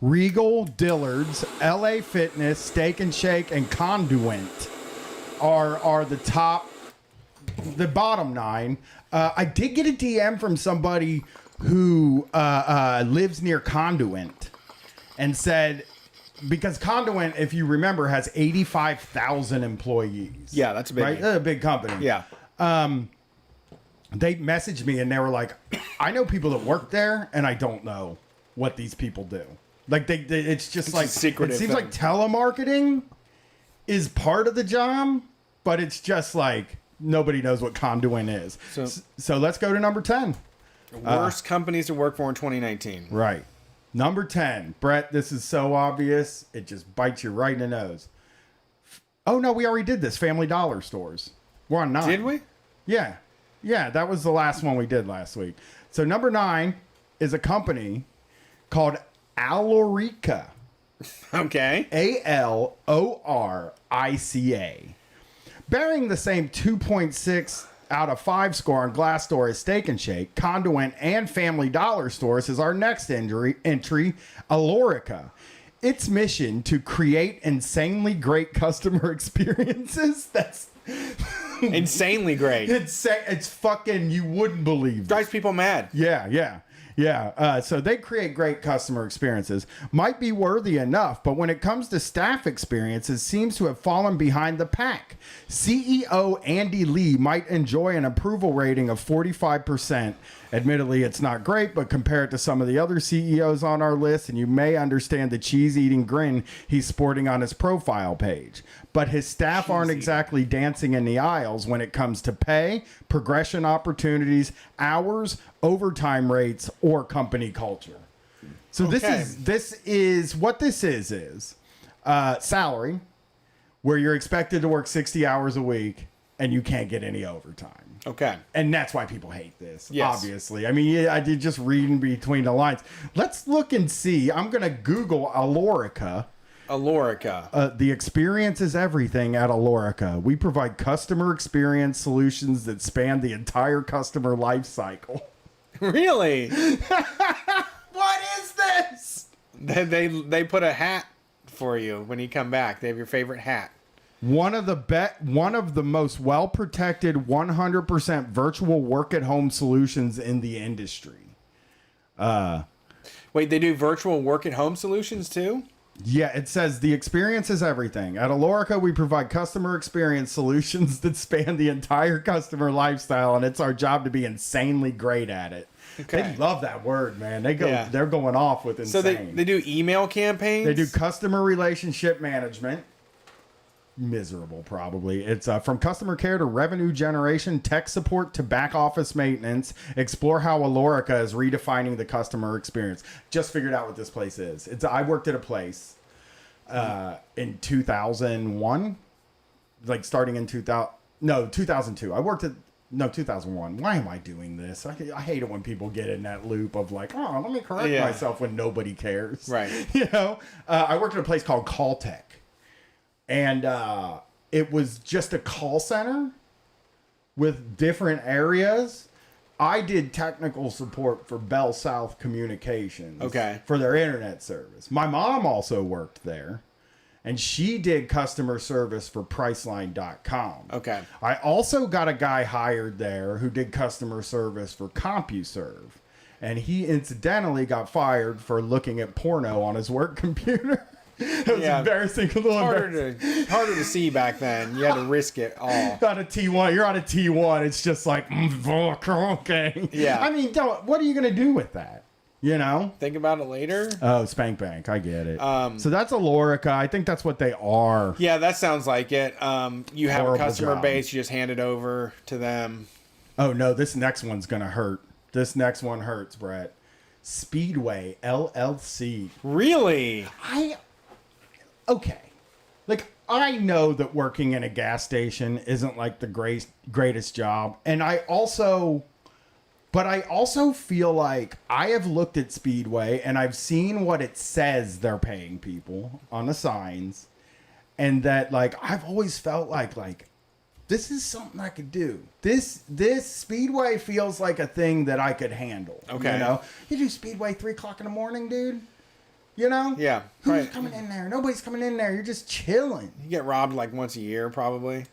Regal, Dillard's, LA Fitness, Steak and Shake, and Conduent are the top. The bottom 9. I did get a DM from somebody who lives near Conduent and said, because Conduent, if you remember, has 85,000 employees. Yeah, that's a big right? That's a big company. Yeah. They messaged me and they were like, I know people that work there and I don't know what these people do. Like it's just like, secretive it seems thing. like telemarketing is part of the job, but it's just like, nobody knows what Conduent is. So let's go to number 10. Worst companies to work for in 2019. Right. Number 10. Brett, this is so obvious. It just bites you right in the nose. Oh, no, we already did this. Family Dollar stores. We're on 9. Did we? Yeah. Yeah, that was the last one we did last week. So number 9 is a company called Alorica. Okay. Alorica. Bearing the same 2.6 out of 5 score on Glassdoor as Steak and Shake, Conduent, and Family Dollar stores is our next entry, Alorica. Its mission to create insanely great customer experiences. That's insanely great. It's fucking, you wouldn't believe. Drives people mad. Yeah. So they create great customer experiences. Might be worthy enough, but when it comes to staff experiences, seems to have fallen behind the pack. CEO Andy Lee might enjoy an approval rating of 45%. Admittedly, it's not great, but compare it to some of the other CEOs on our list, and you may understand the cheese-eating grin he's sporting on his profile page. But his staff aren't exactly dancing in the aisles when it comes to pay, progression opportunities, hours, overtime rates, or company culture. So this is what this is salary, where you're expected to work 60 hours a week and you can't get any overtime. Okay. And that's why people hate this, yes. Obviously. I mean, I did just reading between the lines. Let's look and see. I'm going to Google Alorica. The experience is everything at Alorica. We provide customer experience solutions that span the entire customer life cycle. Really? What is this? They put a hat for you when you come back. They have your favorite hat. One of the most well-protected 100% virtual work-at-home solutions in the industry. Wait, they do virtual work at home solutions too? Yeah, it says the experience is everything. At Alorica, we provide customer experience solutions that span the entire customer lifestyle, and it's our job to be insanely great at it. Okay. They love that word, man. They're going off with insane. So they do email campaigns? They do customer relationship management. Miserable, probably. It's from customer care to revenue generation, tech support to back office maintenance. Explore how Alorica is redefining the customer experience. Just figured out what this place is. I worked at a place in 2001, like starting in 2002. I worked at 2001. Why am I doing this? I hate it when people get in that loop of like, oh, let me correct myself when nobody cares. Right. I worked at a place called Calltech. And it was just a call center with different areas. I did technical support for Bell South Communications for their internet service. My mom also worked there, and she did customer service for Priceline.com. Okay. I also got a guy hired there who did customer service for CompuServe, and he incidentally got fired for looking at porno on his work computer. It was embarrassing. A little harder to see back then. You had to risk it all. On a T1, you're on a T1. It's just like, okay. Yeah. I mean, what are you gonna do with that? Think about it later. Oh, Spank Bank. I get it. So that's Alorica. I think that's what they are. Yeah, that sounds like it. You have Horrible a customer job. base. You just hand it over to them. Oh no, this next one's gonna hurt. This next one hurts, Brett. Speedway LLC. Really? Okay. Like, I know that working in a gas station isn't like the greatest job. And I also feel like I have looked at Speedway and I've seen what it says they're paying people on the signs. And that, like, I've always felt like this is something I could do. This Speedway feels like a thing that I could handle. Okay. You do Speedway 3 o'clock in the morning, dude. Yeah. Who's coming in there? Nobody's coming in there. You're just chilling. You get robbed like once a year, probably.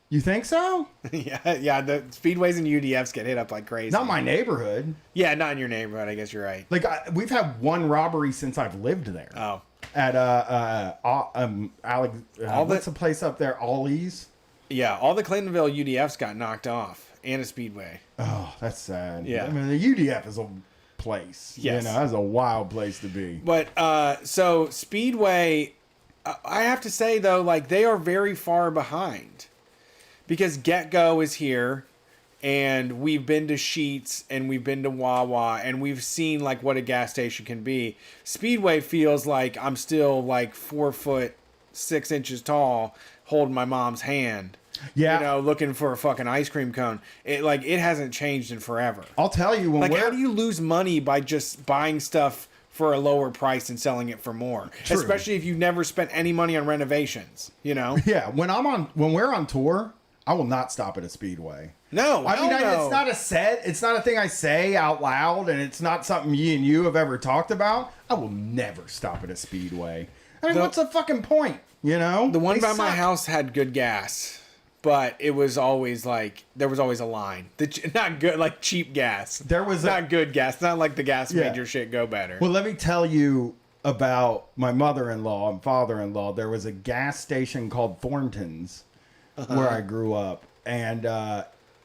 You think so? yeah. The speedways and UDFs get hit up like crazy. Not my neighborhood. Yeah, not in your neighborhood. I guess you're right. Like we've had one robbery since I've lived there. Oh. At what's the place up there? Ollie's. Yeah, all the Claytonville UDFs got knocked off, and a speedway. Oh, that's sad. Yeah. I mean, the UDF is a place. Yes. That's a wild place to be. But so Speedway, I have to say though, like they are very far behind, because Get Go is here, and we've been to Sheetz and we've been to Wawa and we've seen like what a gas station can be. Speedway feels like I'm still like 4'6" tall, holding my mom's hand. Yeah. Looking for a fucking ice cream cone. It hasn't changed in forever. I'll tell you, how do you lose money by just buying stuff for a lower price and selling it for more? True. Especially if you've never spent any money on renovations, Yeah, when we're on tour, I will not stop at a Speedway. No, it's not a thing I say out loud, and it's not something you have ever talked about. I will never stop at a Speedway. I mean, what's the fucking point? The one by my house had good gas. But it was always like there was always a line. Not good, like cheap gas. There was not good gas. Not like the gas made your shit go better. Well, let me tell you about my mother-in-law and father-in-law. There was a gas station called Thornton's where I grew up, and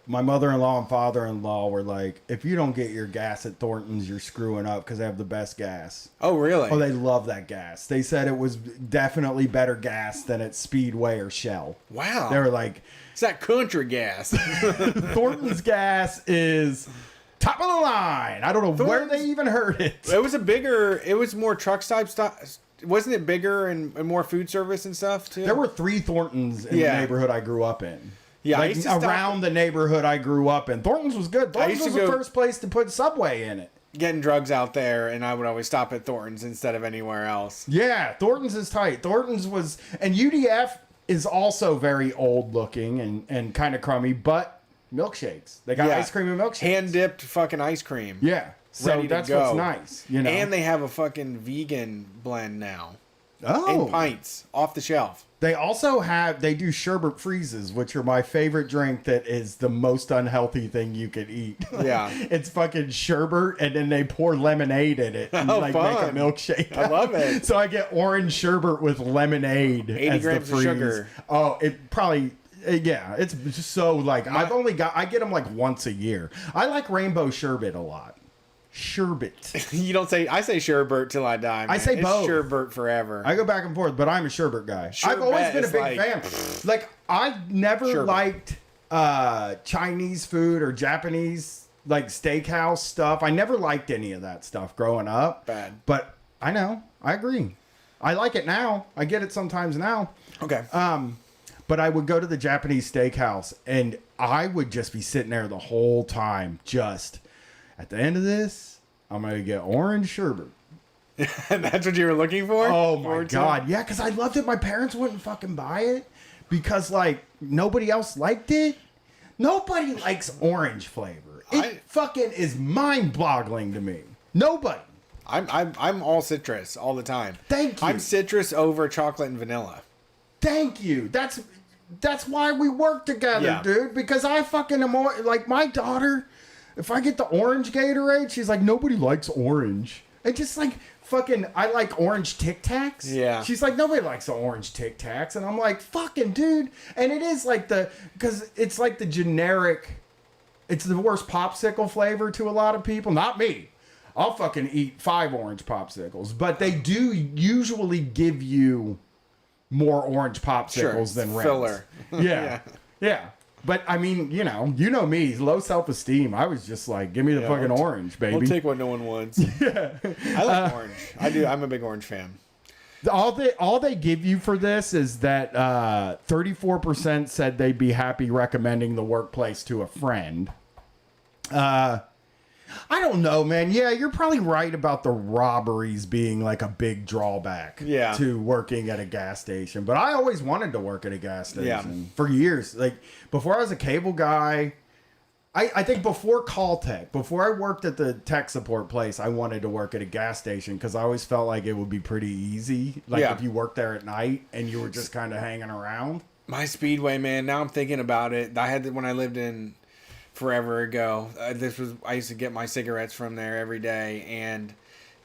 my mother-in-law and father-in-law were like, if you don't get your gas at Thornton's, you're screwing up because they have the best gas. Oh, really? Oh, they love that gas. They said it was definitely better gas than at Speedway or Shell. Wow. They were like... It's that country gas. Thornton's gas is top of the line. I don't know where they even heard it. It was more truck type stuff. Wasn't it bigger and more food service and stuff, too? There were 3 Thorntons in the neighborhood I grew up in. Yeah, like around the neighborhood I grew up in. Thornton's was good. Thornton's was the first place to put Subway in it. Getting drugs out there, and I would always stop at Thornton's instead of anywhere else. Yeah, Thornton's is tight. Thornton's was... And UDF is also very old looking and kind of crummy, but milkshakes. They got ice cream and milkshakes. Hand-dipped fucking ice cream. Yeah. So that's what's nice. And they have a fucking vegan blend now. Oh. In pints, off the shelf. They also they do sherbet freezes, which are my favorite drink that is the most unhealthy thing you could eat. Yeah. It's fucking sherbet, and then they pour lemonade in it and make a fun. milkshake. I love it. So I get orange sherbet with lemonade 80 as grams the of freeze. sugar. Oh, it probably... Yeah, it's just so like I get them like once a year. I like rainbow sherbet a lot. Sherbet. You don't say, I say sherbet till I die. Man. I say it's both. Sherbet forever. I go back and forth, but I'm a sherbet guy. Sherbet I've always been a is big like- fan. Like I never Sherbet. liked Chinese food or Japanese like steakhouse stuff. I never liked any of that stuff growing up. Bad. But I know. I agree. I like it now. I get it sometimes now. Okay. But I would go to the Japanese steakhouse and I would just be sitting there the whole time. Just at the end of this, I'm going to get orange sherbet. And that's what you were looking for? Oh my Forward to? God. Yeah, because I loved it. My parents wouldn't fucking buy it because like nobody else liked it. Nobody likes orange flavor. It fucking is mind boggling to me. Nobody. I'm all citrus all the time. Thank you. I'm citrus over chocolate and vanilla. Thank you. That's why we work together, Yeah. dude. Because I fucking am like my daughter. If I get the orange Gatorade, she's like, nobody likes orange. And just like fucking, I like orange Tic Tacs. Yeah. She's like, nobody likes the orange Tic Tacs, and I'm like, fucking dude. And it is like because it's like the generic. It's the worst popsicle flavor to a lot of people. Not me. I'll fucking eat 5 orange popsicles, but they do usually give you more orange popsicles than Reds. Filler. Yeah. Yeah. But I mean, you know me, low self-esteem. I was just like, give me the fucking orange, baby. We'll take what no one wants. I like orange. I do. I'm a big orange fan. All they give you for this is that 34% said they'd be happy recommending the workplace to a friend. I don't know, man. Yeah, you're probably right about the robberies being like a big drawback to working at a gas station. But I always wanted to work at a gas station for years. Like before I was a cable guy, I think before Caltech, before I worked at the tech support place, I wanted to work at a gas station because I always felt like it would be pretty easy. Like if you worked there at night and you were just kind of hanging around. My Speedway, man. Now I'm thinking about it. I had when I lived in forever ago. I used to get my cigarettes from there every day, and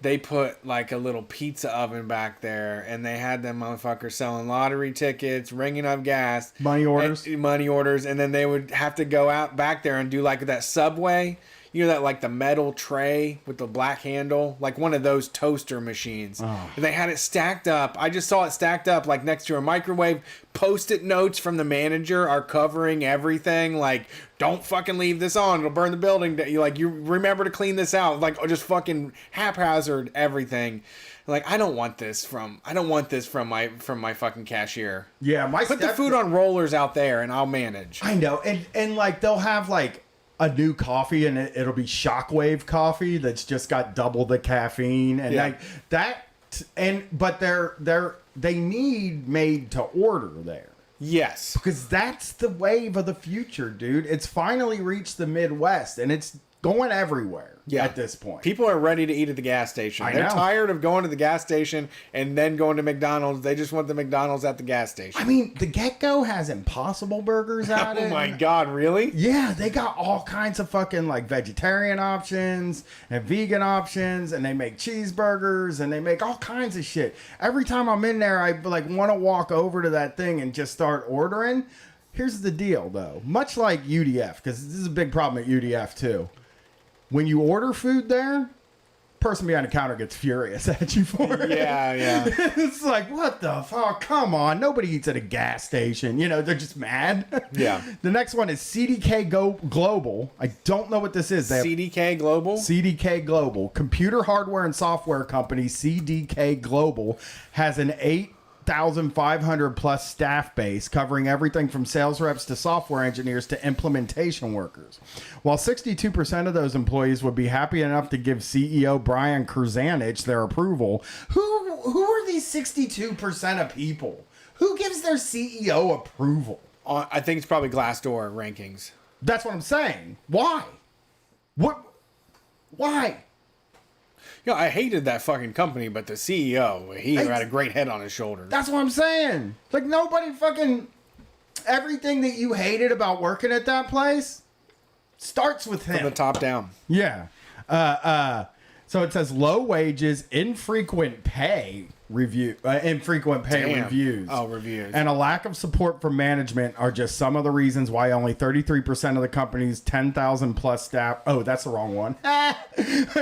they put like a little pizza oven back there, and they had them motherfuckers selling lottery tickets, ringing up gas, money orders, and then they would have to go out back there and do like that Subway. You know that like the metal tray with the black handle, like one of those toaster machines. And they had it stacked up. I just saw it stacked up like next to a microwave. Post-it notes from the manager are covering everything. Like, don't fucking leave this on. It'll burn the building. You remember to clean this out. Like, just fucking haphazard everything. Like, I don't want this from my fucking cashier. Yeah, put the food on rollers out there and I'll manage. I know, and like they'll have like a new coffee and it'll be Shockwave coffee that's just got double the caffeine and like that. But they need made to order there. Yes, because that's the wave of the future, dude. It's finally reached the Midwest and it's going everywhere. At this point, people are ready to eat at the gas station. They're tired of going to the gas station and then going to McDonald's. They just want the McDonald's at the gas station. I mean, the Get-Go has Impossible Burgers out. Oh my God, really? Yeah, they got all kinds of fucking like vegetarian options and vegan options, and they make cheeseburgers and they make all kinds of shit. Every time I'm in there, I like want to walk over to that thing and just start ordering. Here's the deal, though. Much like UDF, because this is a big problem at UDF too. When you order food there, person behind the counter gets furious at you for it. Yeah. It's like, what the fuck? Come on. Nobody eats at a gas station. They're just mad. Yeah. The next one is CDK Global. I don't know what this is. CDK Global? CDK Global. Computer hardware and software company CDK Global has an 8,500 plus staff base covering everything from sales reps to software engineers to implementation workers. While 62% of those employees would be happy enough to give CEO Brian Kurzanich their approval, who are these 62% of people? Who gives their CEO approval? I think it's probably Glassdoor rankings. That's what I'm saying. Why? What? Why? You know, I hated that fucking company, but the CEO, he had a great head on his shoulders. That's what I'm saying. Like, nobody fucking... Everything that you hated about working at that place starts with him. From the top down. Yeah. So it says low wages, infrequent pay reviews. Oh, reviews. And a lack of support from management are just some of the reasons why only 33% of the company's 10,000 plus staff. Oh, that's the wrong one. I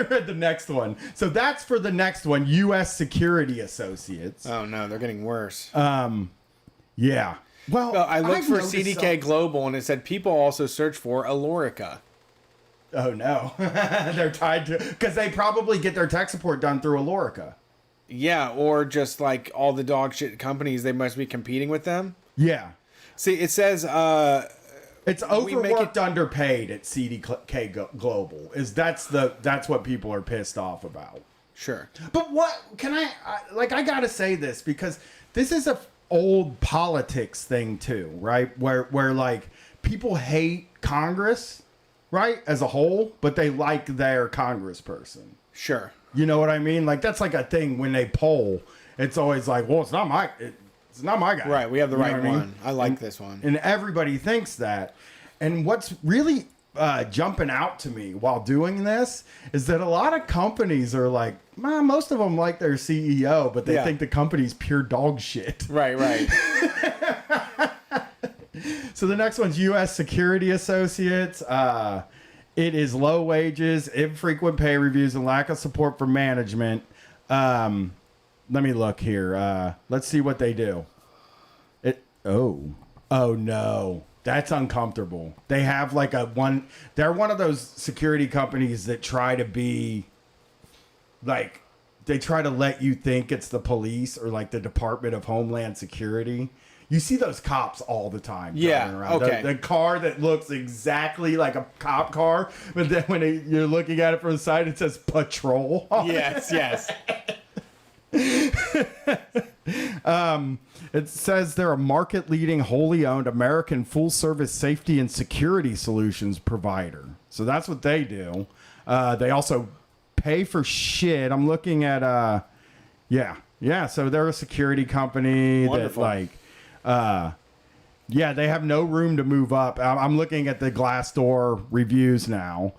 read the next one. So that's for the next one, U.S. Security Associates. Oh, no, they're getting worse. Yeah. Well, I looked for CDK Global, and it said people also search for Alorica. Oh, no. They're tied to... Because they probably get their tech support done through Alorica. Yeah, or just like all the dog shit companies, they must be competing with them. Yeah. See, it says... it's overworked, underpaid at CDK Global. That's what people are pissed off about. Sure. But what... Can I gotta say this, because this is a old politics thing too, right? Where like people hate Congress, right, as a whole, but they like their congressperson. Sure. You know what I mean? Like that's like a thing when they poll. It's always like, well, it's not my guy. Right. We have the right one. I mean? I like this one. And everybody thinks that. And what's really jumping out to me while doing this is that a lot of companies are like, most of them like their CEO, but they think the company's pure dog shit. Right. So the next one's U.S. Security Associates. It is low wages, infrequent pay reviews, and lack of support from management. Let me look here. Let's see what they do. Oh no. That's uncomfortable. They have like they're one of those security companies that try to be like, they try to let you think it's the police or like the Department of Homeland Security. You see those cops all the time. Yeah. Around. Okay. The car that looks exactly like a cop car, but then when you're looking at it from the side, it says patrol. Yes. It says they're a market-leading, wholly owned American full-service safety and security solutions provider. So that's what they do. They also pay for shit. I'm looking at, so they're a security company. Wonderful. That they have no room to move up. I'm looking at the Glassdoor reviews now.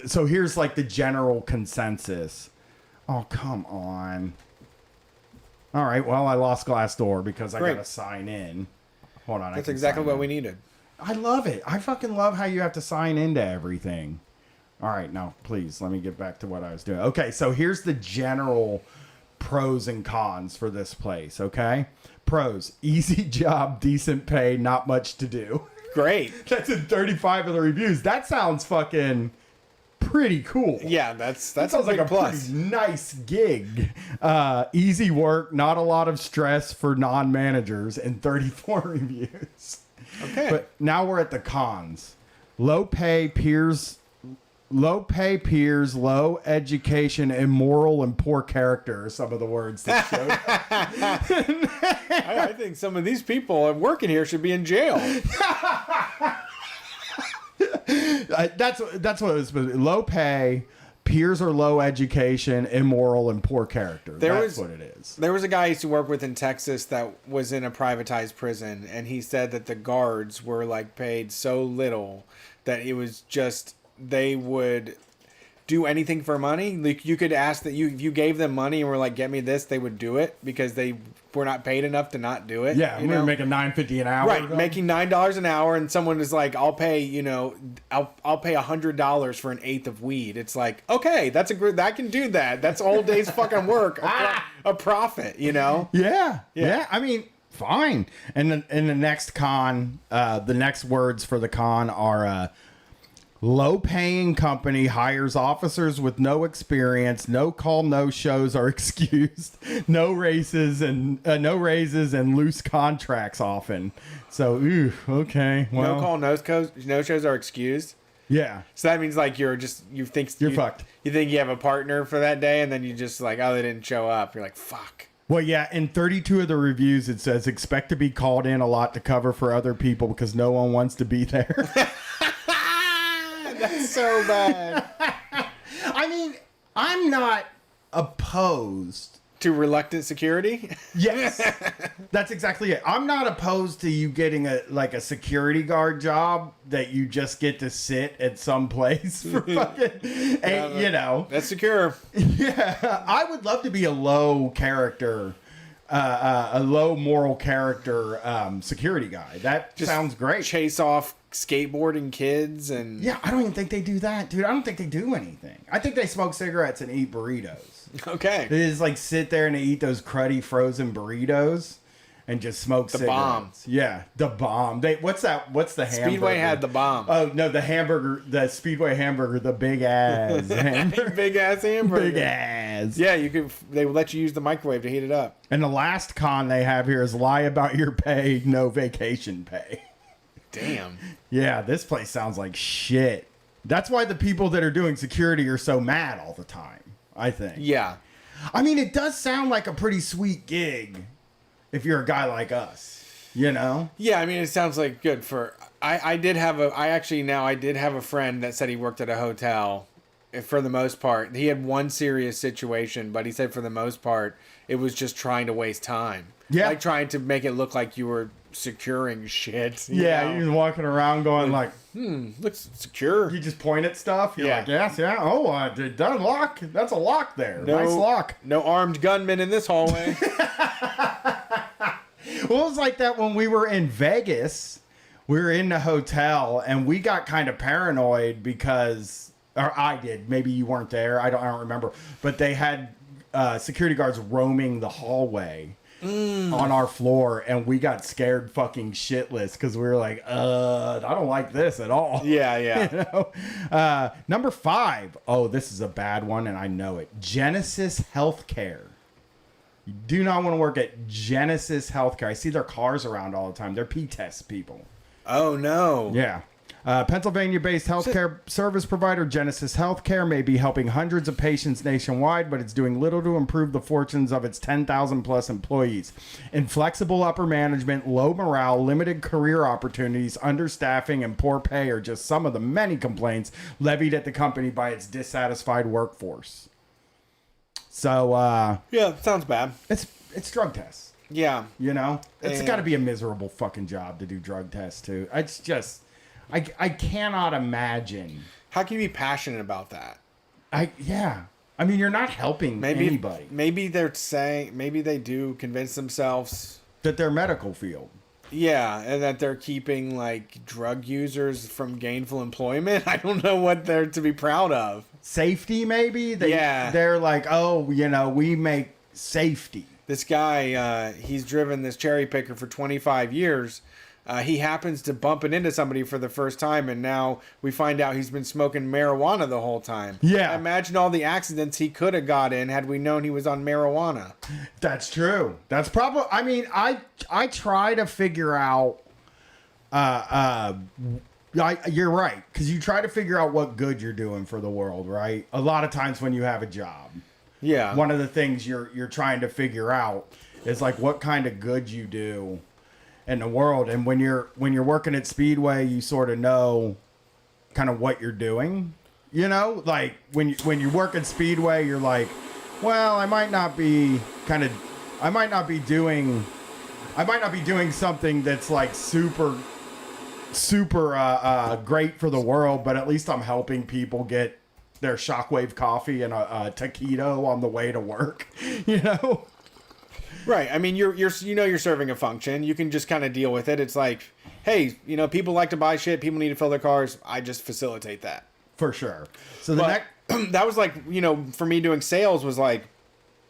So here's like the general consensus. Oh, come on. All right, well, I lost Glassdoor because I got to sign in. Hold on. That's exactly what we needed. I love it. I fucking love how you have to sign into everything. All right, now, please, let me get back to what I was doing. Okay, so here's the general pros and cons for this place, okay? Pros, easy job, decent pay, not much to do. Great. That's in 35 of the reviews. That sounds fucking... pretty cool. Yeah, that sounds like a plus. pretty nice gig. Easy work, not a lot of stress for non-managers, and 34 reviews. Okay. But now we're at the cons. Low pay, peers, low education, immoral, and poor character are some of the words that showed. I think some of these people working here should be in jail. That's what it was. Low pay, peers are low education, immoral, and poor character. That's what it is. There was a guy I used to work with in Texas that was in a privatized prison, and he said that the guards were like paid so little that it was just they would do anything for money. Like you could ask that if you gave them money and were like, "Get me this," they would do it because they were not paid enough to not do it. Yeah, we're making $9.50 an hour. Right, making $9 an hour, and someone is like, "I'll pay, I'll pay $100 for an eighth of weed." It's like, okay, that's I can do that. That's all day's fucking work, a profit, Yeah. I mean, fine. And then in the next con, the next words for the con are. Low-paying company hires officers with no experience. No call, no shows are excused. No raises and loose contracts often. So, okay. Well, no call, no shows are excused. Yeah. So that means like you're fucked. You think you have a partner for that day, and then you just like, oh, they didn't show up. You're like, fuck. Well, yeah. In 32 of the reviews, it says expect to be called in a lot to cover for other people because no one wants to be there. That's so bad. I mean, I'm not opposed To reluctant security? Yes, that's exactly it. I'm not opposed to you getting a security guard job that you just get to sit at some place for fucking, That's secure. Yeah, I would love to be a low character, a low moral character security guy. That Just sounds great. Chase off skateboarding kids and Yeah, I don't even think they do that, dude. I don't think they do anything. I think they smoke cigarettes and eat burritos. Okay. They just like sit there and they eat those cruddy frozen burritos and just smoke The cigarettes. bomb. Yeah, the bomb. What's that? What's the hamburger? Speedway had the bomb. Oh no, the hamburger, the Speedway hamburger, the big ass hamburger. Big ass hamburger. Big ass. Yeah, they would let you use the microwave to heat it up. And the last con they have here is lie about your pay, no vacation pay. Damn. Yeah, this place sounds like shit. That's why the people that are doing security are so mad all the time, I think. Yeah. I mean, it does sound like a pretty sweet gig if you're a guy like us, you know? Yeah, I mean, it sounds like good for. I did have a friend that said he worked at a hotel. For the most part, he had one serious situation, but he said for the most part, it was just trying to waste time. Yeah. Like trying to make it look like you were securing shit. Yeah, you're walking around going like, looks secure. you just point at stuff. You're Yeah. like, yes, yeah. Oh, did that lock? That's a lock there. Nice lock. No armed gunmen in this hallway. Well, it was like that when we were in Vegas. We were in the hotel and we got kind of paranoid because, or I did. Maybe you weren't there. I don't remember. But they had security guards roaming the hallway on our floor, and we got scared fucking shitless because we were like, I don't like this at all. Yeah, yeah. You know? Number 5. Oh, this is a bad one, and I know it. Genesis Healthcare. You do not want to work at Genesis Healthcare. I see their cars around all the time. They're P-test people. Oh, no. Yeah. Pennsylvania-based healthcare service provider Genesis Healthcare may be helping hundreds of patients nationwide, but it's doing little to improve the fortunes of its 10,000-plus employees. Inflexible upper management, low morale, limited career opportunities, understaffing, and poor pay are just some of the many complaints levied at the company by its dissatisfied workforce. So, Yeah, sounds bad. it's drug tests. Yeah. You know, it's Yeah. got to be a miserable fucking job to do drug tests too. It's just, I cannot imagine. How can you be passionate about that? Yeah. I mean, you're not helping anybody. Maybe they're saying, maybe they do convince themselves that they're medical field. Yeah, and that they're keeping like drug users from gainful employment. I don't know what they're to be proud of. Safety, maybe. Yeah. They're like, oh, you know, we make safety. This guy, he's driven this cherry picker for 25 years. He happens to bump it into somebody for the first time, and now we find out he's been smoking marijuana the whole time. Yeah. Imagine all the accidents he could have got in had we known he was on marijuana. That's true. That's probably, I mean, I try to figure out, you're right, because you try to figure out what good you're doing for the world, right? A lot of times when you have a job. Yeah. One of the things you're trying to figure out is like what kind of good you do in the world. And when you're working at Speedway, you sort of know kind of what you're doing. You know, like when you work at Speedway, you're like, well, I might not be doing something that's like super great for the world, but at least I'm helping people get their Shockwave coffee and a taquito on the way to work, you know? Right. I mean, you're serving a function. You can just kind of deal with it. It's like, hey, you know, people like to buy shit. People need to fill their cars. I just facilitate that. For sure. So that was like, you know, for me doing sales was like,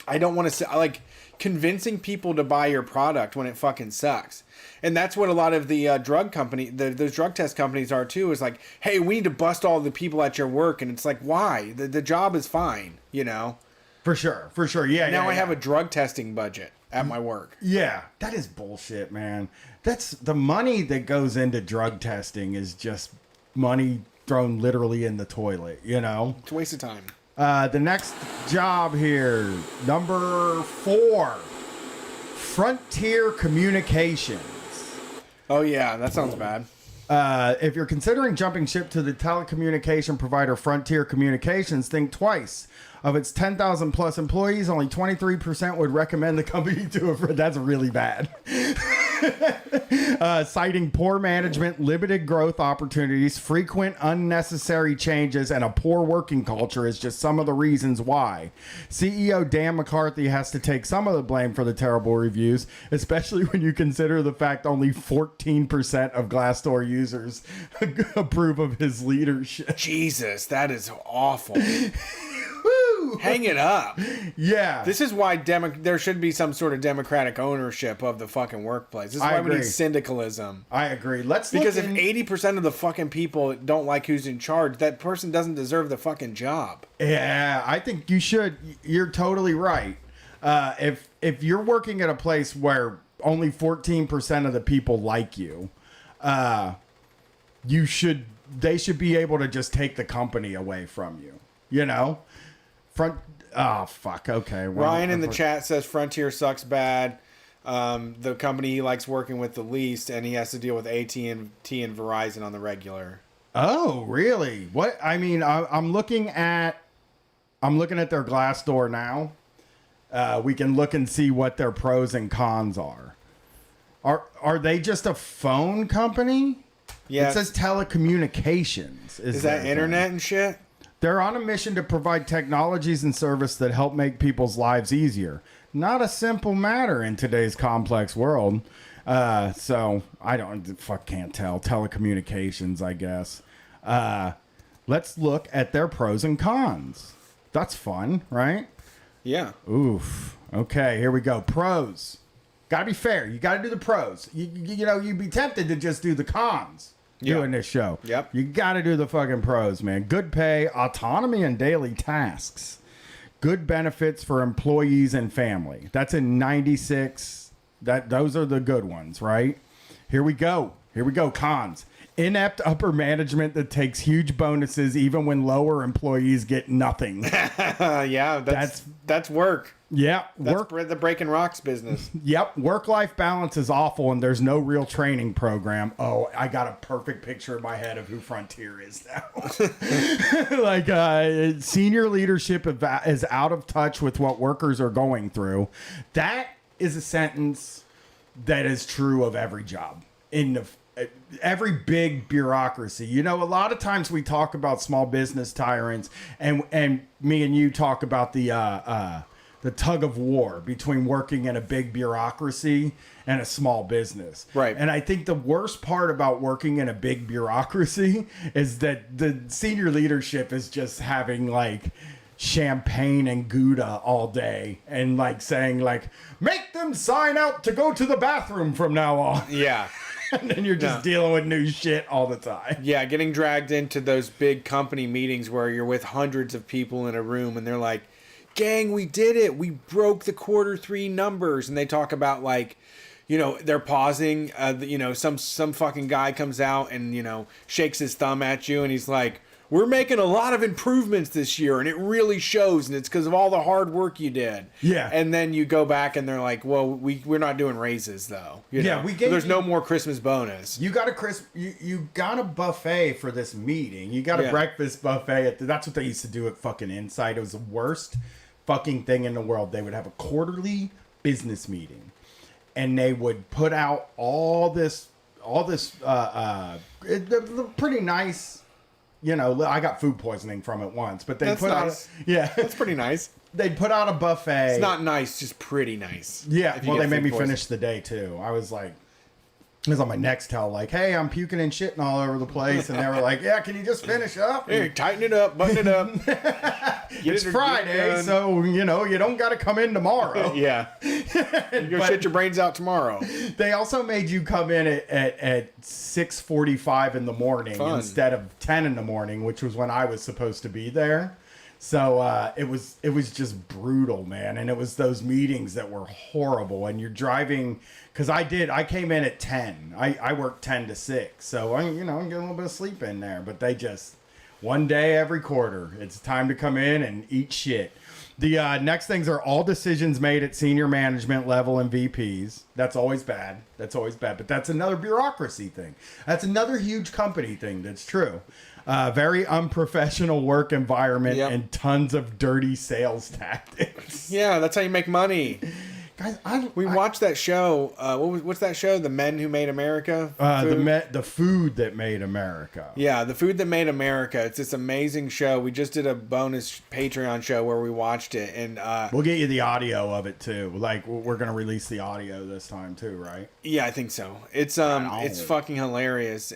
I don't want to like convincing people to buy your product when it fucking sucks. And that's what a lot of the those drug test companies are too, is like, hey, we need to bust all the people at your work. And it's like, why? The job is fine, you know? For sure. Yeah. Now I have a drug testing budget at my work. Yeah. That is bullshit, man. That's the money that goes into drug testing is just money thrown literally in the toilet, you know? It's a waste of time. The next job here, number 4, Frontier Communications. Oh yeah, that sounds bad. If you're considering jumping ship to the telecommunication provider Frontier Communications, think twice. Of its 10,000 plus employees, only 23% would recommend the company to a friend. That's really bad. Citing poor management, limited growth opportunities, frequent unnecessary changes, and a poor working culture is just some of the reasons why. CEO Dan McCarthy has to take some of the blame for the terrible reviews, especially when you consider the fact only 14% of Glassdoor users approve of his leadership. Jesus, that is awful. Hang it up. Yeah. This is why there should be some sort of democratic ownership of the fucking workplace. This is why we need syndicalism. I agree. Because if 80% of the fucking people don't like who's in charge, that person doesn't deserve the fucking job. Yeah, I think you should. You're totally right. If you're working at a place where only 14% of the people like you, they should be able to just take the company away from you. You know? Okay. Ryan in the chat says Frontier sucks bad. The company he likes working with the least, and he has to deal with AT&T and Verizon on the regular. Oh, really? What? I mean, I'm looking at their Glassdoor now. We can look and see what their pros and cons are. Are they just a phone company? Yeah. It says telecommunications. Is that internet and shit? They're on a mission to provide technologies and service that help make people's lives easier. Not a simple matter in today's complex world. So I can't tell. Telecommunications, I guess. Let's look at their pros and cons. That's fun, right? Yeah. Oof. Okay, here we go. Pros. Gotta be fair. You gotta do the pros. You'd be tempted to just do the cons. Doing this show. Yep. You got to do the fucking pros, man. Good pay, autonomy and daily tasks. Good benefits for employees and family. That's in 96. Those are the good ones, right? Here we go. Cons. Inept upper management that takes huge bonuses even when lower employees get nothing. Yeah, that's work. Yeah, that's the breaking rocks business. Yep, work-life balance is awful, and there's no real training program. Oh, I got a perfect picture in my head of who Frontier is now. Senior leadership is out of touch with what workers are going through. That is a sentence that is true of every job in every big bureaucracy. A lot of times we talk about small business tyrants, and me and you talk about the tug of war between working in a big bureaucracy and a small business. Right. And I think the worst part about working in a big bureaucracy is that the senior leadership is just having champagne and Gouda all day and saying make them sign out to go to the bathroom from now on. Yeah. And then you're just dealing with new shit all the time. Yeah, getting dragged into those big company meetings where you're with hundreds of people in a room and they're like, gang, we did it. We broke the Q3 numbers. And they talk about they're pausing. Some fucking guy comes out and, shakes his thumb at you and he's like, we're making a lot of improvements this year and it really shows. And it's because of all the hard work you did. Yeah. And then you go back and they're like, well, we're not doing raises though. There's no more Christmas bonus. You got you got a buffet for this meeting. You got a breakfast buffet. That's what they used to do at fucking Insight. It was the worst fucking thing in the world. They would have a quarterly business meeting and they would put out all this pretty nice, I got food poisoning from it once, but they put out that's pretty nice. They'd put out a buffet. It's not nice, just pretty nice. Yeah, well, they made me finish the day too. I was on my Nextel, hey, I'm puking and shitting all over the place, and they were like, yeah, can you just finish up? Hey, tighten it up, button it up. It's Friday, so you don't got to come in tomorrow. Yeah, you'll shit your brains out tomorrow. They also made you come in at 6:45 in the morning instead of 10 in the morning, which was when I was supposed to be there. So it was just brutal, man. And it was those meetings that were horrible. And you're driving, because I came in at 10. I worked 10 to 6. So, I get a little bit of sleep in there. But they just, one day every quarter, it's time to come in and eat shit. The next things are all decisions made at senior management level and VPs. That's always bad. But that's another bureaucracy thing. That's another huge company thing. That's true. Very unprofessional work environment and tons of dirty sales tactics. Yeah, that's how you make money. Guys, we watched that show. What's that show? The Men Who Made America? The food that made America. Yeah, The Food That Made America. It's this amazing show. We just did a bonus Patreon show where we watched it, and we'll get you the audio of it too. Like we're gonna release the audio this time too, right? Yeah, I think so. It's fucking hilarious,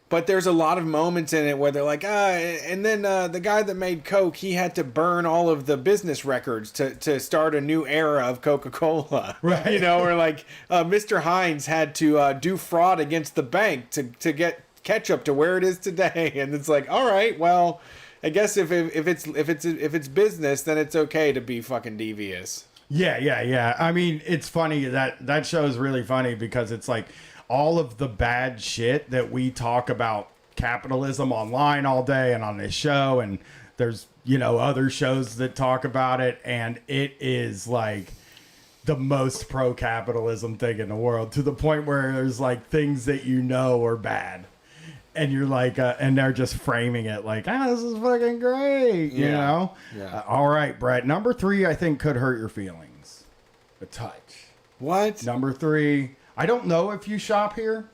but there's a lot of moments in it where they're like, and then the guy that made Coke, he had to burn all of the business records to start a new era of Coca-Cola. Right. You know, or like Mr. Hines had to do fraud against the bank to get ketchup to where it is today. And it's like, all right, well, I guess if it's business, then it's okay to be fucking devious. Yeah. I mean, it's funny that show is really funny because it's like, all of the bad shit that we talk about capitalism online all day and on this show, and there's other shows that talk about it, and it is like the most pro-capitalism thing in the world, to the point where there's like things that are bad, and you're like and they're just framing it like, this is fucking great, you know. All right, Brett, number 3 I think could hurt your feelings a touch. What? Number 3, I don't know if you shop here,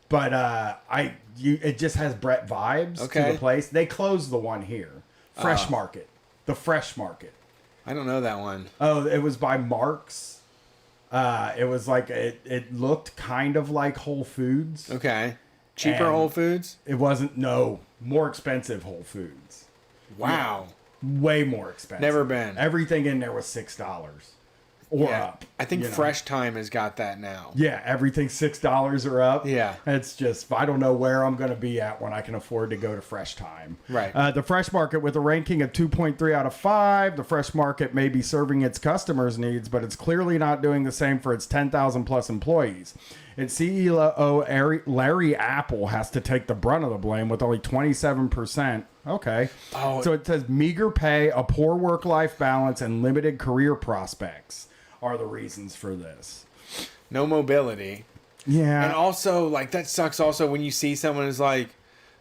but it just has Brett vibes to the place. They closed the one here, Fresh Market, the Fresh Market. I don't know that one. Oh, it was by Mark's. It was like it looked kind of like Whole Foods. Okay, cheaper Whole Foods. It wasn't. No, more expensive Whole Foods. Wow, way more expensive. Never been. Everything in there was $6. Or up. I think Fresh Time has got that now. Yeah, everything's $6 or up. Yeah. It's just, I don't know where I'm going to be at when I can afford to go to Fresh Time. Right. The Fresh Market with a ranking of 2.3 out of 5. The Fresh Market may be serving its customers' needs, but it's clearly not doing the same for its 10,000 plus employees. Its CEO, Larry Apple, has to take the brunt of the blame with only 27%. Okay. So it says meager pay, a poor work-life balance, and limited career prospects are the reasons for this. No mobility. Yeah. And also, like, that sucks also when you see someone who's like,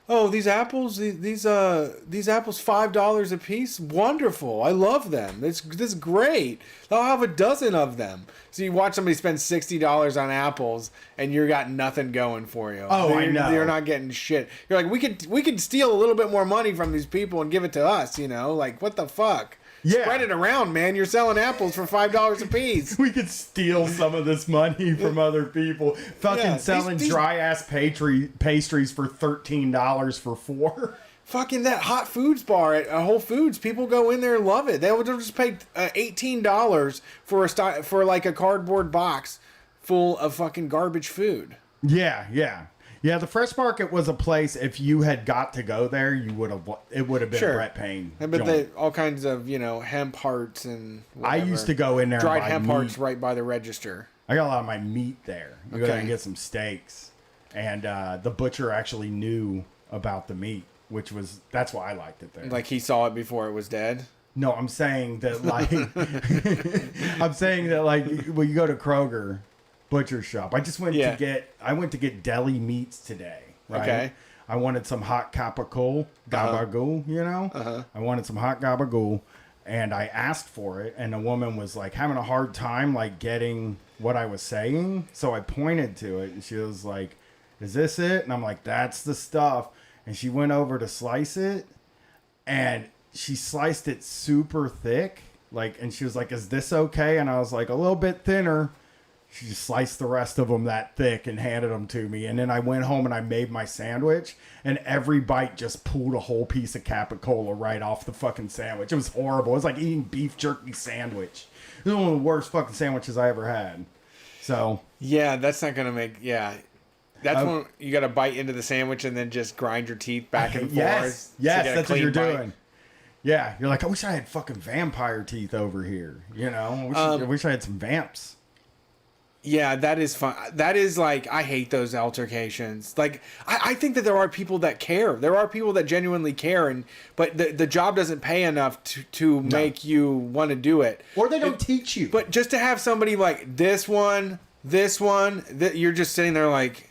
oh, these apples $5 a piece? Wonderful. I love them. This is great. I'll have a dozen of them. So you watch somebody spend $60 on apples and you got nothing going for you. I know. You're not getting shit. You're like, we could steal a little bit more money from these people and give it to us, like, what the fuck? Yeah. Spread it around, man. You're selling apples for $5 a piece. We could steal some of this money from other people. Fucking selling dry-ass pastries for $13 for 4. Fucking that hot foods bar at Whole Foods. People go in there and love it. They'll just pay $18 for like a cardboard box full of fucking garbage food. Yeah. The Fresh Market was a place, if you had got to go there, it would have been Brett Payne. But all kinds of, hemp hearts and whatever. I used to go in there dried and buy hemp meat. hearts right by the register. I got a lot of my meat there. You go there and get some steaks. And the butcher actually knew about the meat, that's why I liked it there. Like he saw it before it was dead? No, I'm saying that when you go to Kroger butcher shop, I just went to get deli meats today. Right? Okay. I wanted some hot gabagool, I wanted some hot gabagool, and I asked for it, and the woman was like having a hard time like getting what I was saying, so I pointed to it, and she was like, "Is this it?" And I'm like, "That's the stuff." And she went over to slice it, and she sliced it super thick, and she was like, "Is this okay?" And I was like, "A little bit thinner." She just sliced the rest of them that thick and handed them to me. And then I went home and I made my sandwich, and every bite just pulled a whole piece of capicola right off the fucking sandwich. It was horrible. It was like eating beef jerky sandwich. It was one of the worst fucking sandwiches I ever had. So yeah, that's not gonna make That's when you got to bite into the sandwich and then just grind your teeth back and forth. Yes, that's what you're doing. Yeah, you're like, I wish I had fucking vampire teeth over here. I wish I had some vamps. Yeah, that is fun. That is like, I hate those altercations. Like, I think that there are people that care. There are people that genuinely care, but the job doesn't pay enough to make you want to do it. Or they don't teach you. But just to have somebody like this one, that you're just sitting there like,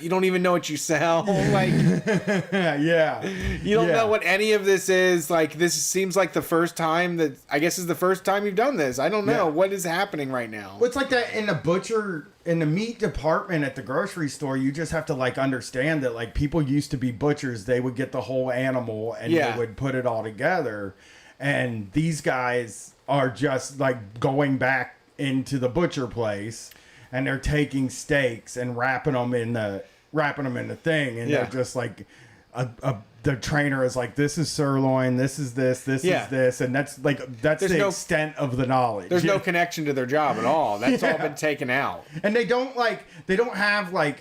you don't even know what you sell. Like, yeah. You don't know what any of this is. Like, this seems like the first time that, I guess is the first time you've done this. I don't know. What is happening right now? Well, it's like that in the meat department at the grocery store. You just have to like understand that like people used to be butchers. They would get the whole animal and they would put it all together. And these guys are just like going back into the butcher place. And they're taking steaks and wrapping them in the thing, and they're just like, the trainer is like, this is sirloin, this is this is this, and that's the extent of the knowledge. There's no connection to their job at all. That's all been taken out. And they don't have like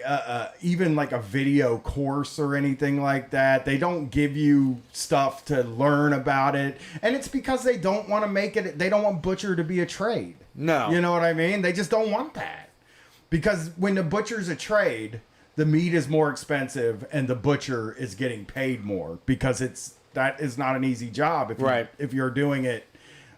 even like a video course or anything like that. They don't give you stuff to learn about it, and it's because they don't want to make it. They don't want butcher to be a trade. No, you know what I mean? They just don't want that. Because when the butcher's a trade, the meat is more expensive and the butcher is getting paid more because that is not an easy job if you're doing it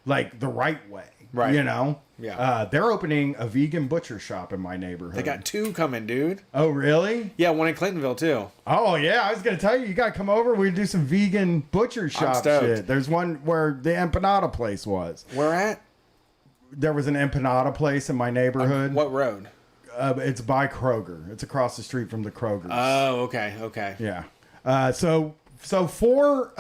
like the right way. Right. You know? Yeah. They're opening a vegan butcher shop in my neighborhood. They got 2 coming, dude. Oh, really? Yeah, one in Clintonville too. Oh, yeah. I was going to tell you got to come over. We do some vegan butcher shop shit. There's one where the empanada place was. Where at? There was an empanada place in my neighborhood. What road? It's by Kroger. It's across the street from the Kroger. Oh, okay. Yeah. So for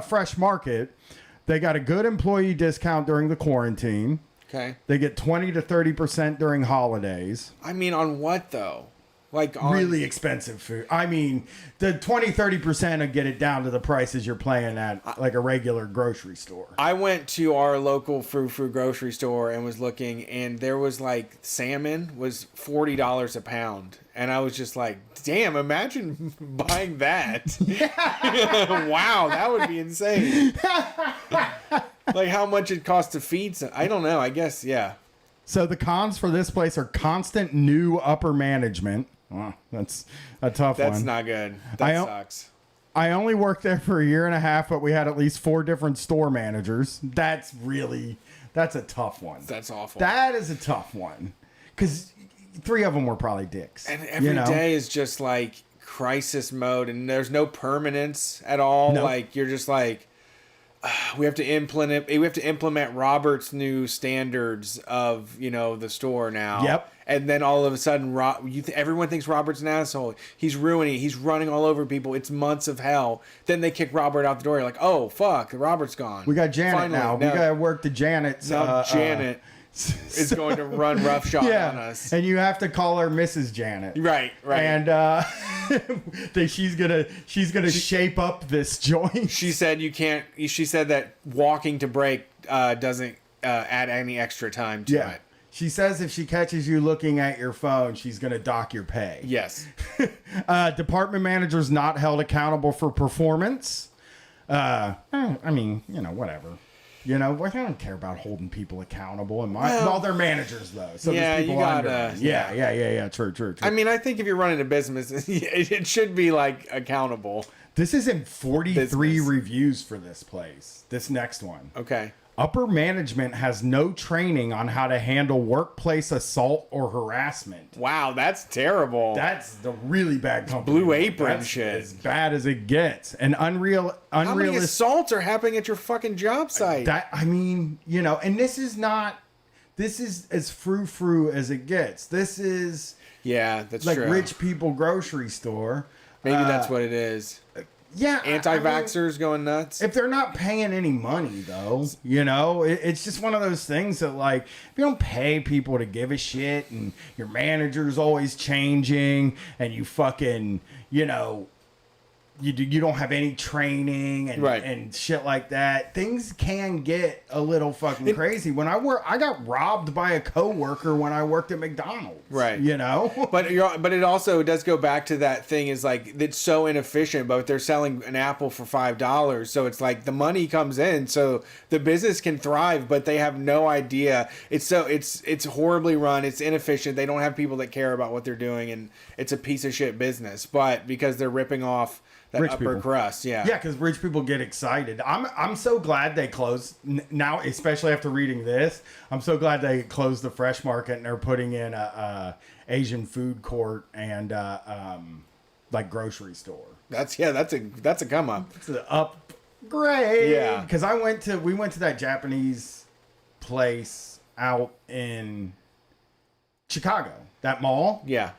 Fresh Market, they got a good employee discount during the quarantine. Okay. They get 20 to 30% during holidays. I mean, on what though? Like on really expensive food. I mean, the 20-30% will get it down to the prices you're paying at like a regular grocery store. I went to our local frou grocery store and was looking, and there was like salmon was $40 a pound, and I was just like, damn! Imagine buying that. Wow, that would be insane. Like how much it costs to feed some. I don't know. I guess So the cons for this place are constant new upper management. Wow, that's a tough one. That's not good. That sucks. I only worked there for a year and a half, but we had at least 4 different store managers. That's a tough one. That's awful. That is a tough one. Because 3 of them were probably dicks. And every day is just like crisis mode, and there's no permanence at all. Nope. Like you're just like, we have to implement Robert's new standards of the store now. Yep. And then all of a sudden, everyone thinks Robert's an asshole. He's ruining. He's running all over people. It's months of hell. Then they kick Robert out the door. You're like, oh fuck, Robert's gone. We got Janet now. We got to work the Janet's. Now Janet is going to run roughshod on us. And you have to call her Mrs. Janet. Right. And she's gonna shape up this joint. She said you can't. She said that walking to break doesn't add any extra time to it. She says if she catches you looking at your phone, she's going to dock your pay. Yes. Department managers not held accountable for performance. I mean, whatever. I don't care about holding people accountable. Well, they're managers, though. So there's people under. Yeah. True. I mean, I think if you're running a business, it should be, like, accountable. This is in 43 reviews for this place. This next one. Okay. Upper management has no training on how to handle workplace assault or harassment. Wow, that's terrible. That's the really bad company. Blue Apron that's shit. As bad as it gets. And How many assaults are happening at your fucking job site? And this is as frou-frou as it gets. This is that's like true. rich people grocery store. Maybe that's what it is. Yeah, anti-vaxxers going nuts. If they're not paying any money, though, it's just one of those things that, like, if you don't pay people to give a shit, and your manager's always changing, and you fucking, you don't have any training and shit like that. Things can get a little fucking crazy. When I got robbed by a coworker when I worked at McDonald's. Right. You know? But it also does go back to that thing is like it's so inefficient, but they're selling an apple for $5. So it's like the money comes in, so the business can thrive, but they have no idea. It's horribly run, it's inefficient, they don't have people that care about what they're doing, and it's a piece of shit business. But because they're ripping off that rich upper people. crust, yeah, because rich people get excited. I'm so glad they closed now, especially after reading this. I'm so glad they closed the Fresh Market and they're putting in a Asian food court and like grocery store. That's a come up. It's an upgrade. Yeah, because we went to that Japanese place out in Chicago, that mall. Yeah,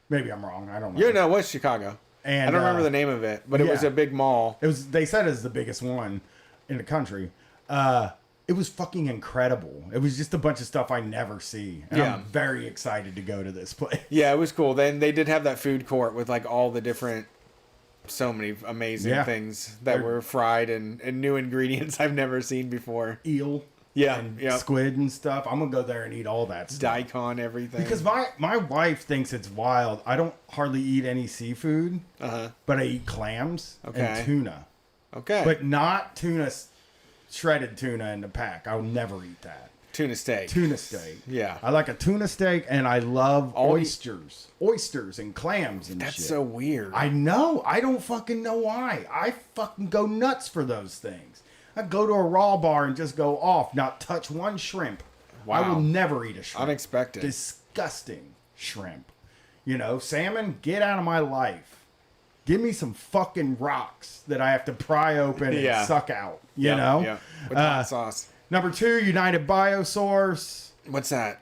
maybe I'm wrong. I don't know. No, it was Chicago. And I don't remember the name of it, but it was a big mall. It was. They said it was the biggest one in the country. It was fucking incredible. It was just a bunch of stuff I never see. And I'm very excited to go to this place. Yeah, it was cool. Then they did have that food court with like all the different, so many amazing things that were fried and new ingredients I've never seen before. Eel. Yeah, and squid and stuff. I'm gonna go there and eat all that stuff. Daikon, everything. Because my wife thinks it's wild. I don't hardly eat any seafood, but I eat clams and tuna. Okay. But not shredded tuna in the pack. I will never eat that. Tuna steak. Tuna steak. Yeah. I like a tuna steak, and I love oysters. Oysters and clams and That's shit. so weird. I know. I don't fucking know why. I fucking go nuts for those things. I go to a raw bar and just go off, not touch one shrimp. Wow. I will never eat a shrimp. Unexpected. Disgusting shrimp. You know, salmon, get out of my life. Give me some fucking rocks that I have to pry open and suck out. You know? Yeah. With hot sauce. Number 2, United Biosource. What's that?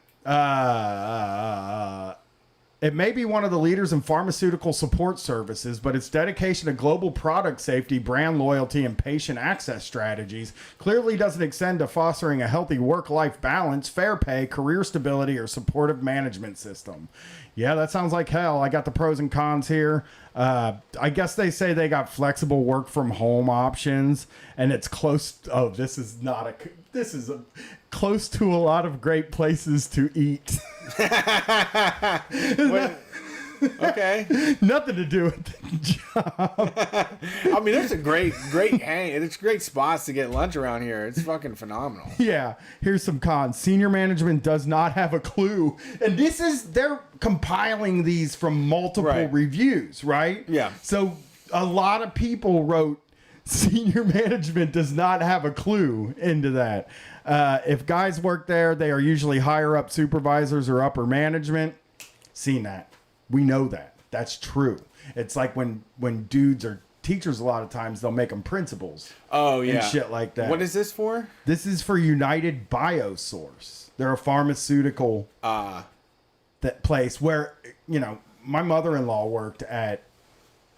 It may be one of the leaders in pharmaceutical support services, but its dedication to global product safety, brand loyalty, and patient access strategies clearly doesn't extend to fostering a healthy work-life balance, fair pay, career stability, or supportive management system. Yeah, that sounds like hell. I got the pros and cons here. I guess they say they got flexible work from home options, and it's close. This is close to a lot of great places to eat. Okay. Nothing to do with the job. I mean, there's a great hang. It's great spots to get lunch around here. It's fucking phenomenal. Yeah. Here's some cons. Senior management does not have a clue. And they're compiling these from multiple reviews, right? Yeah. So a lot of people wrote senior management does not have a clue into that. If guys work there, they are usually higher up supervisors or upper management. Seen that. We know that. That's true. It's like when dudes are teachers, a lot of times they'll make them principals. Oh, yeah. And shit like that. What is this for? This is for United Biosource. They're a pharmaceutical that place where, you know, my mother-in-law worked at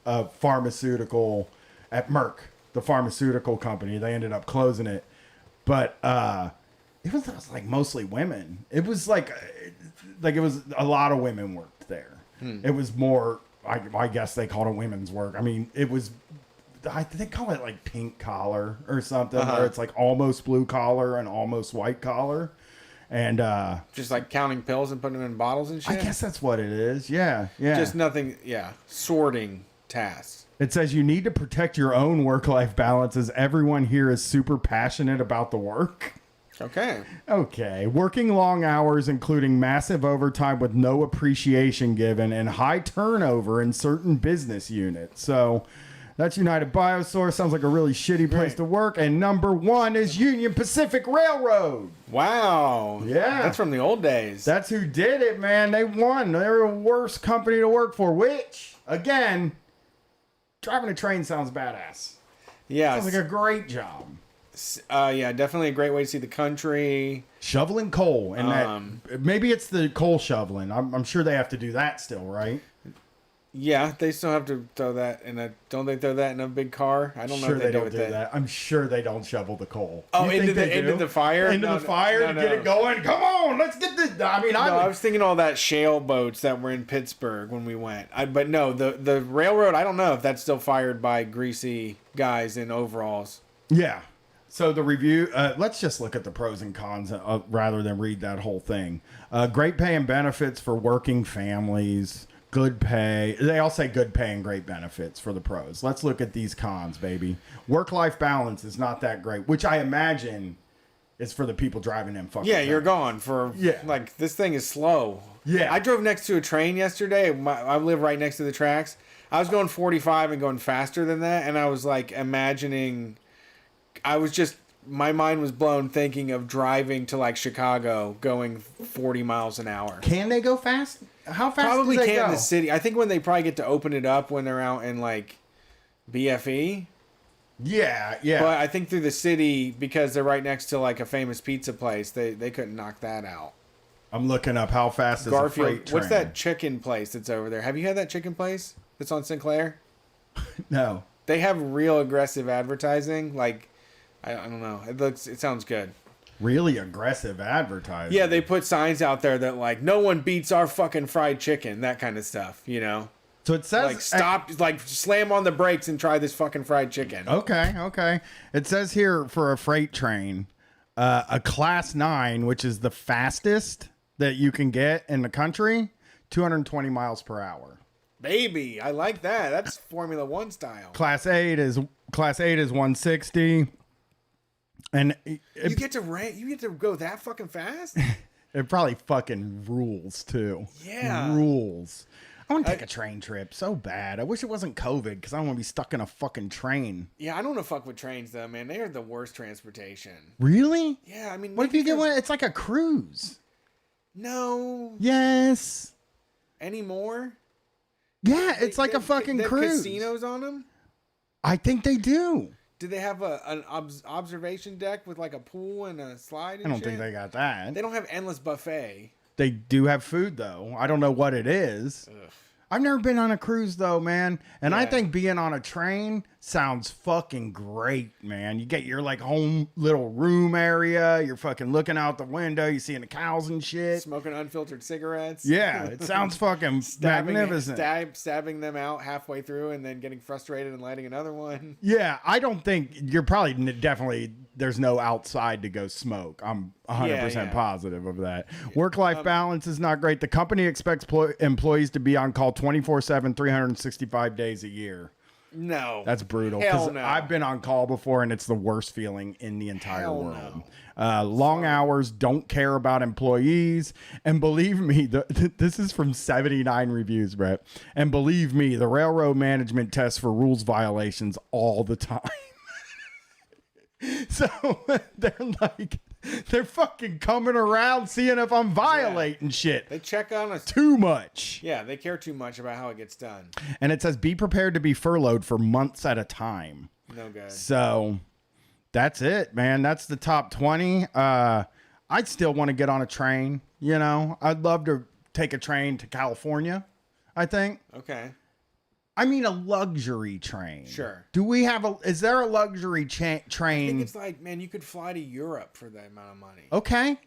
a pharmaceutical at Merck, the pharmaceutical company. They ended up closing it. But it was like mostly women. It was like it was a lot of women worked there. It was more, I guess they called it women's work. I mean, it was, they call it like pink collar or something, where it's like almost blue collar and almost white collar. And just like counting pills and putting them in bottles and shit? I guess that's what it is. Yeah. Just nothing, sorting tasks. It says you need to protect your own work-life balance, as everyone here is super passionate about the work. Okay. Working long hours, including massive overtime with no appreciation given, and high turnover in certain business units. So that's United Biosource. Sounds like a really shitty place to work. And number 1 is Union Pacific Railroad. Wow. Yeah. That's from the old days. That's who did it, man. They won. They're the worst company to work for, which, again, driving a train sounds badass. Yeah. Sounds like a great job. Yeah, definitely a great way to see the country. Shoveling coal, and that maybe it's the coal shoveling. I'm sure they have to do that still, right? Yeah, they still have to throw that in a. Don't they throw that in a big car? I don't know Sure, if they do don't with do that. I'm sure they don't shovel the coal. Oh, You think they into do? the fire? Into the fire to get it going. Come on, let's get this. I mean, I was thinking all that shale boats that were in Pittsburgh when we went. But no, the railroad. I don't know if that's still fired by greasy guys in overalls. Yeah. So the review, let's just look at the pros and cons rather than read that whole thing. Great pay and benefits for working families. Good pay. They all say good pay and great benefits for the pros. Let's look at these cons, baby. Work-life balance is not that great, which I imagine is for the people driving them fucking. Yeah, you're gone for, like, this thing is slow. Yeah. I drove next to a train yesterday. I live right next to the tracks. I was going 45 and going faster than that, and I was, like, imagining... my mind was blown thinking of driving to, like, Chicago going 40 miles an hour. Can they go fast? How fast Probably do they can go? in the city. I think when they probably get to open it up when they're out in, like, BFE. Yeah. But I think through the city, because they're right next to, like, a famous pizza place, they couldn't knock that out. I'm looking up how fast is a freight train. What's that chicken place that's over there? Have you had that chicken place that's on Sinclair? No. They have real aggressive advertising. Like, I don't know. It sounds good. Really aggressive advertising. Yeah, they put signs out there that, like, no one beats our fucking fried chicken, that kind of stuff, you know? So it says... Like, stop, like, slam on the brakes and try this fucking fried chicken. Okay. It says here for a freight train, a Class 9, which is the fastest that you can get in the country, 220 miles per hour. Baby, I like that. That's Formula 1 style. Class 8 is 160. And You get to go that fucking fast? it probably fucking rules too. Yeah. Rules. I want to take a train trip so bad. I wish it wasn't COVID because I don't want to be stuck in a fucking train. Yeah, I don't know fuck with trains though, man. They are the worst transportation. Really? Yeah, I mean, what if you get one? It's like a cruise. No. Yes. Anymore? Yeah, it's like a fucking cruise. Casinos on them? I think they do. Do they have an observation deck with like a pool and a slide and I don't think they got that. They don't have endless buffet. They do have food though. I don't know what it is. Ugh. I've never been on a cruise though, man. And I think being on a train sounds fucking great, man. You get your like home little room area. You're fucking looking out the window. You seeing the cows and shit. Smoking unfiltered cigarettes. Yeah, it sounds fucking magnificent. Stabbing them out halfway through and then getting frustrated and lighting another one. Yeah, I don't think you're probably definitely there's no outside to go smoke. I'm 100% positive of that. Work-life balance is not great. The company expects employees to be on call 24/7, 365 days a year. No. That's brutal. Hell no. I've been on call before and it's the worst feeling in the entire world. No. Long hours, don't care about employees. And believe me, this is from 79 reviews, Brett. And believe me, the railroad management tests for rules violations all the time. So they're fucking coming around seeing if I'm violating shit. They check on us too much. Yeah, they care too much about how it gets done. And it says be prepared to be furloughed for months at a time. No good. So that's it, man. That's the top 20. I'd still want to get on a train. You know, I'd love to take a train to California, I think. Okay. I mean, a luxury train. Sure. Do we have is there a luxury train? I think it's like, man, you could fly to Europe for that amount of money. Okay.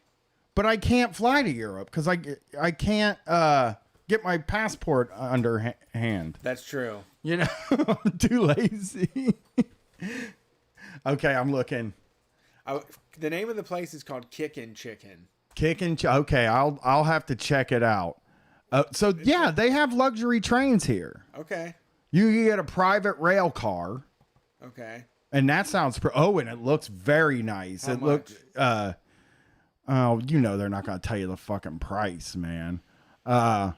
But I can't fly to Europe because I can't get my passport underhand. That's true. You know, I'm too lazy. Okay, I'm looking. The name of the place is called Kickin' Chicken. Okay, I'll have to check it out. So yeah, they have luxury trains here. Okay. You can get a private rail car. Okay. And that sounds and it looks very nice. How it much? looks you know they're not going to tell you the fucking price, man. I'm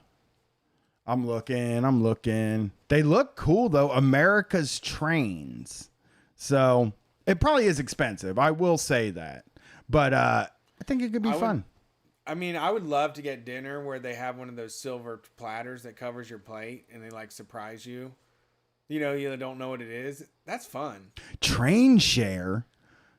looking. They look cool though. America's Trains. So, it probably is expensive. I will say that. But I think it could be fun. I mean, I would love to get dinner where they have one of those silver platters that covers your plate and they like surprise you. You know, you don't know what it is. That's fun. Train share.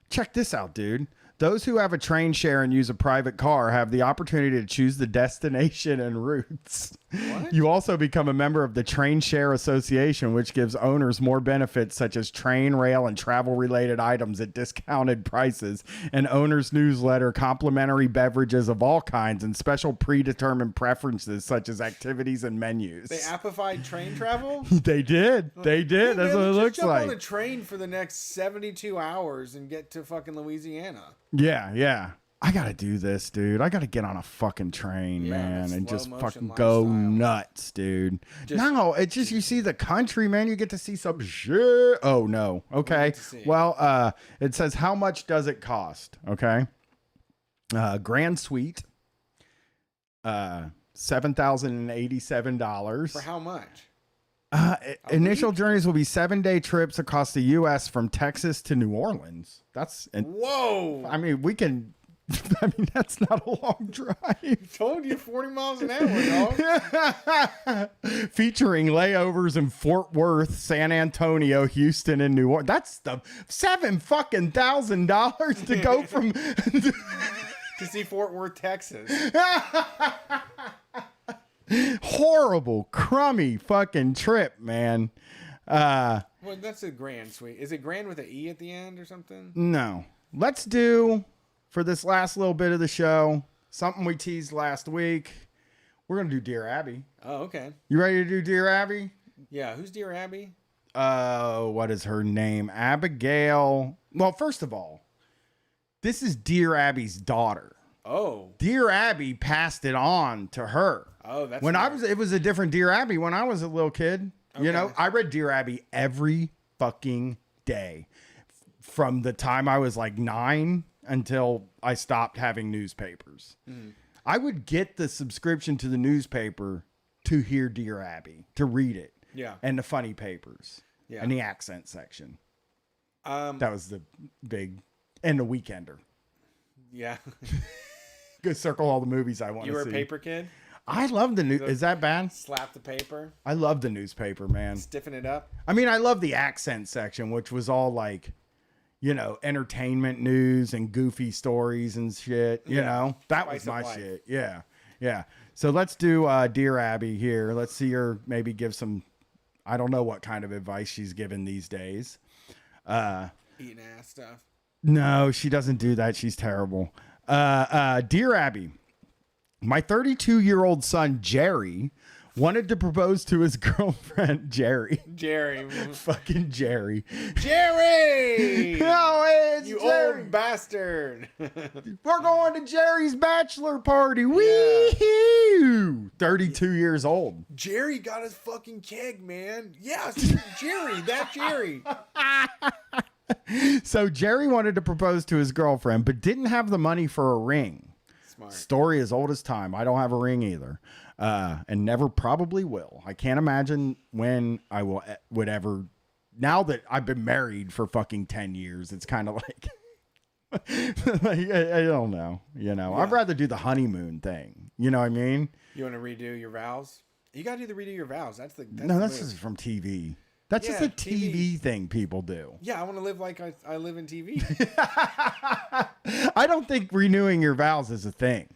Check this out, dude. Those who have a train share and use a private car have the opportunity to choose the destination and routes. What? You also become a member of the Train Share Association, which gives owners more benefits such as train, rail, and travel-related items at discounted prices, an owner's newsletter, complimentary beverages of all kinds, and special predetermined preferences such as activities and menus. They appified train travel? They did. They did. That's what it looks like. Jump on a train for the next 72 hours and get to fucking Louisiana. Yeah, yeah. I gotta do this, dude. I gotta get on a fucking train, man, and just fucking go nuts, dude. No, it's just you see the country, man. You get to see some shit. Oh no. Okay. Well, it says how much does it cost? Okay. Grand Suite. $7,087. For how much? Initial journeys will be 7-day trips across the U.S. from Texas to New Orleans. Whoa. I mean, that's not a long drive. Told you 40 miles an hour, dog. Featuring layovers in Fort Worth, San Antonio, Houston, and New Orleans. That's the $7,000 to go from to see Fort Worth, Texas. Horrible, crummy fucking trip, man. Well, that's a Grand Suite. Is it Grand with an E at the end or something? No. Let's do, for this last little bit of the show, something we teased last week. We're going to do Dear Abby. Oh, okay. You ready to do Dear Abby? Yeah. Who's Dear Abby? What is her name? Abigail. Well, first of all, this is Dear Abby's daughter. Oh. Dear Abby passed it on to her. Oh, that's it was a different Dear Abby when I was a little kid. Okay. You know, I read Dear Abby every fucking day from the time I was like 9 until I stopped having newspapers. I would get the subscription to the newspaper to hear Dear Abby, to read it. Yeah. And the funny papers. Yeah. And the accent section. That was the big, and the Weekender. Yeah. Go circle all the movies I want to see. You were a paper kid? I love the news. Is that bad? Slap the paper. I love the newspaper, man. Stiffen it up. I mean, I love the accent section, which was all like, you know, entertainment news and goofy stories and shit. You know, that was my shit. Yeah. Yeah. So let's do Dear Abby here. Let's see her maybe give some, I don't know what kind of advice she's given these days. Eating ass stuff. No, she doesn't do that. She's terrible. Dear Abby, my 32-year-old son, Jerry, wanted to propose to his girlfriend, Jerry. Fucking Jerry. Jerry! No, it's you Jerry. Old bastard. We're going to Jerry's bachelor party. Wee-hoo! 32 years old. Jerry got his fucking keg, man. Yeah, Jerry. That Jerry. So Jerry wanted to propose to his girlfriend, but didn't have the money for a ring. Smart. Story as old as time. I don't have a ring either, and never probably will. I can't imagine when I would ever. Now that I've been married for fucking 10 years, it's kind of like, I don't know. You know, yeah. I'd rather do the honeymoon thing. You know what I mean? You want to redo your vows? You got to do the redo your vows. That's just from TV. That's just a TV thing people do. Yeah, I want to live like I live in TV. I don't think renewing your vows is a thing.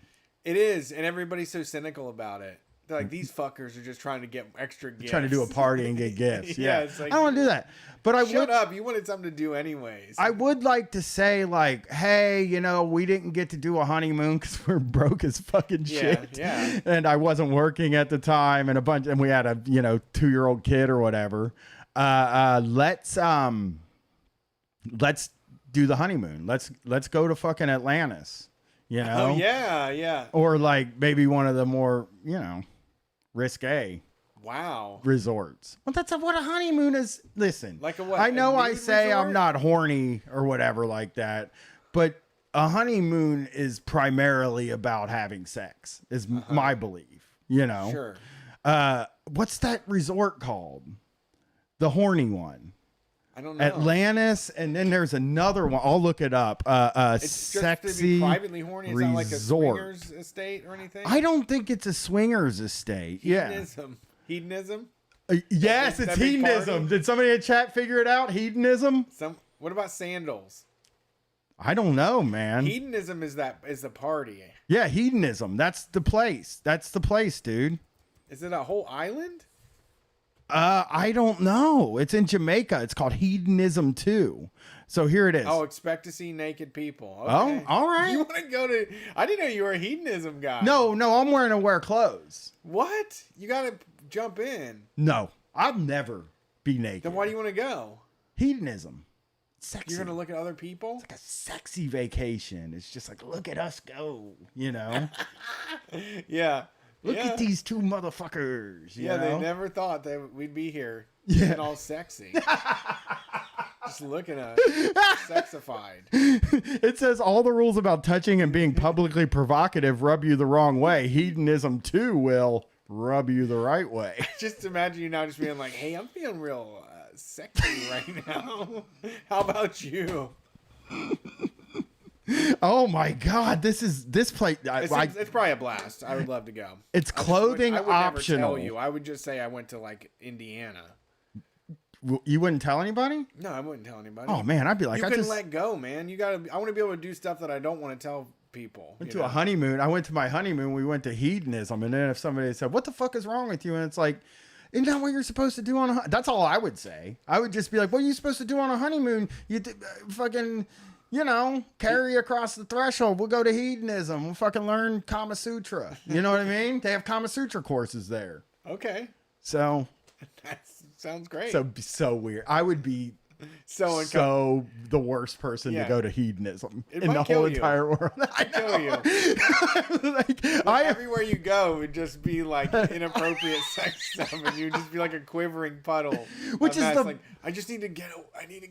It is, and everybody's so cynical about it. They're like, these fuckers are just trying to get extra gifts. Trying to do a party and get gifts. Yeah. It's like, I don't want to do that. But shut up. You wanted something to do anyways. I would like to say, like, hey, you know, we didn't get to do a honeymoon because we're broke as fucking shit. Yeah. And I wasn't working at the time, and we had a 2-year-old kid or whatever. Let's do the honeymoon. Let's go to fucking Atlantis, you know? Oh yeah. Or like maybe one of the more, risque resorts. Well, that's what a honeymoon is. Listen, like a what? I know I say resort? I'm not horny or whatever like that, but a honeymoon is primarily about having sex is my belief, Sure. What's that resort called? The horny one. I don't know. Atlantis, and then there's another one. I'll look it up. It's Sexy just to be privately horny. Is that like a resort. swingers estate or anything? I don't think it's a swingers estate. Hedonism? Yes, it's hedonism. Did somebody in chat figure it out? Hedonism? What about sandals? I don't know, man. Hedonism is the party. Yeah, hedonism. That's the place. That's the place, dude. Is it a whole island? I don't know. It's in Jamaica. It's called Hedonism 2. So here it is. Oh, expect to see naked people. Okay. Oh, all right. You want to go to... I didn't know you were a hedonism guy. No, I'm wearing to wear clothes. What? You got to jump in. No, I'll never be naked. Then why do you want to go? Hedonism. Sexy. You're going to look at other people? It's like a sexy vacation. It's just like, look at us go, you know? Yeah. Look at these two motherfuckers. You know? They never thought that we'd be here Yeah. and all sexy. Just looking at sexified. It says all the rules about touching and being publicly provocative rub you the wrong way. Hedonism 2 will rub you the right way. Just imagine you now just being like, hey, I'm feeling real sexy right now. How about you? Oh my God, this place. It's probably a blast. I would love to go. It's clothing I would optional. never tell you. I would just say I went to like Indiana. You wouldn't tell anybody? No, I wouldn't tell anybody. Oh man, I'd be like, you couldn't let go, man. You gotta. I want to be able to do stuff that I don't want to tell people. Went to a honeymoon. I went to my honeymoon. We went to hedonism, and then if somebody said, "What the fuck is wrong with you?" and it's like, isn't that what you're supposed to do on a? That's all I would say. I would just be like, "What are you supposed to do on a honeymoon? You fucking." You know, carry across the threshold. We'll go to hedonism. We'll fucking learn Kama Sutra. You know what I mean? They have Kama Sutra courses there. Okay. So. That sounds great. So weird. I would be so the worst person to go to hedonism in the whole entire world. I kill you. Everywhere you go would just be like inappropriate sex stuff, and you'd just be like a quivering puddle. Which is like, I just need to get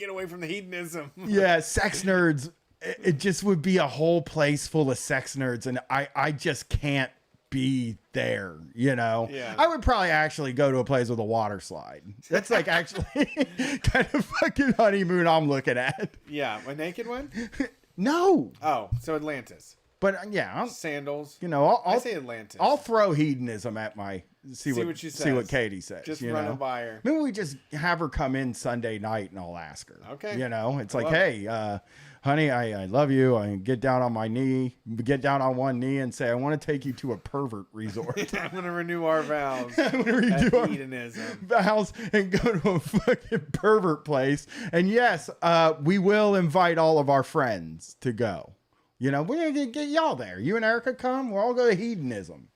away from the hedonism. Yeah, sex nerds. It just would be a whole place full of sex nerds, and I just can't be there, you know. Yeah. I would probably actually go to a place with a water slide. That's like actually kind of fucking honeymoon I'm looking at. Yeah, a naked one? No. Oh, so Atlantis. But yeah, sandals. You know, I say Atlantis. I'll throw hedonism at my see what she says. See what Katie says. Just you run know? it by her. Maybe we just have her come in Sunday night and I'll ask her. Okay. You know, it's like, hey, honey, I love you. I get down on one knee and say, I want to take you to a pervert resort. I'm going to renew our vows. I'm going to redo our hedonism vows and go to a fucking pervert place. And yes, we will invite all of our friends to go. You know, we're going to get y'all there. You and Erica come. We'll all go to hedonism.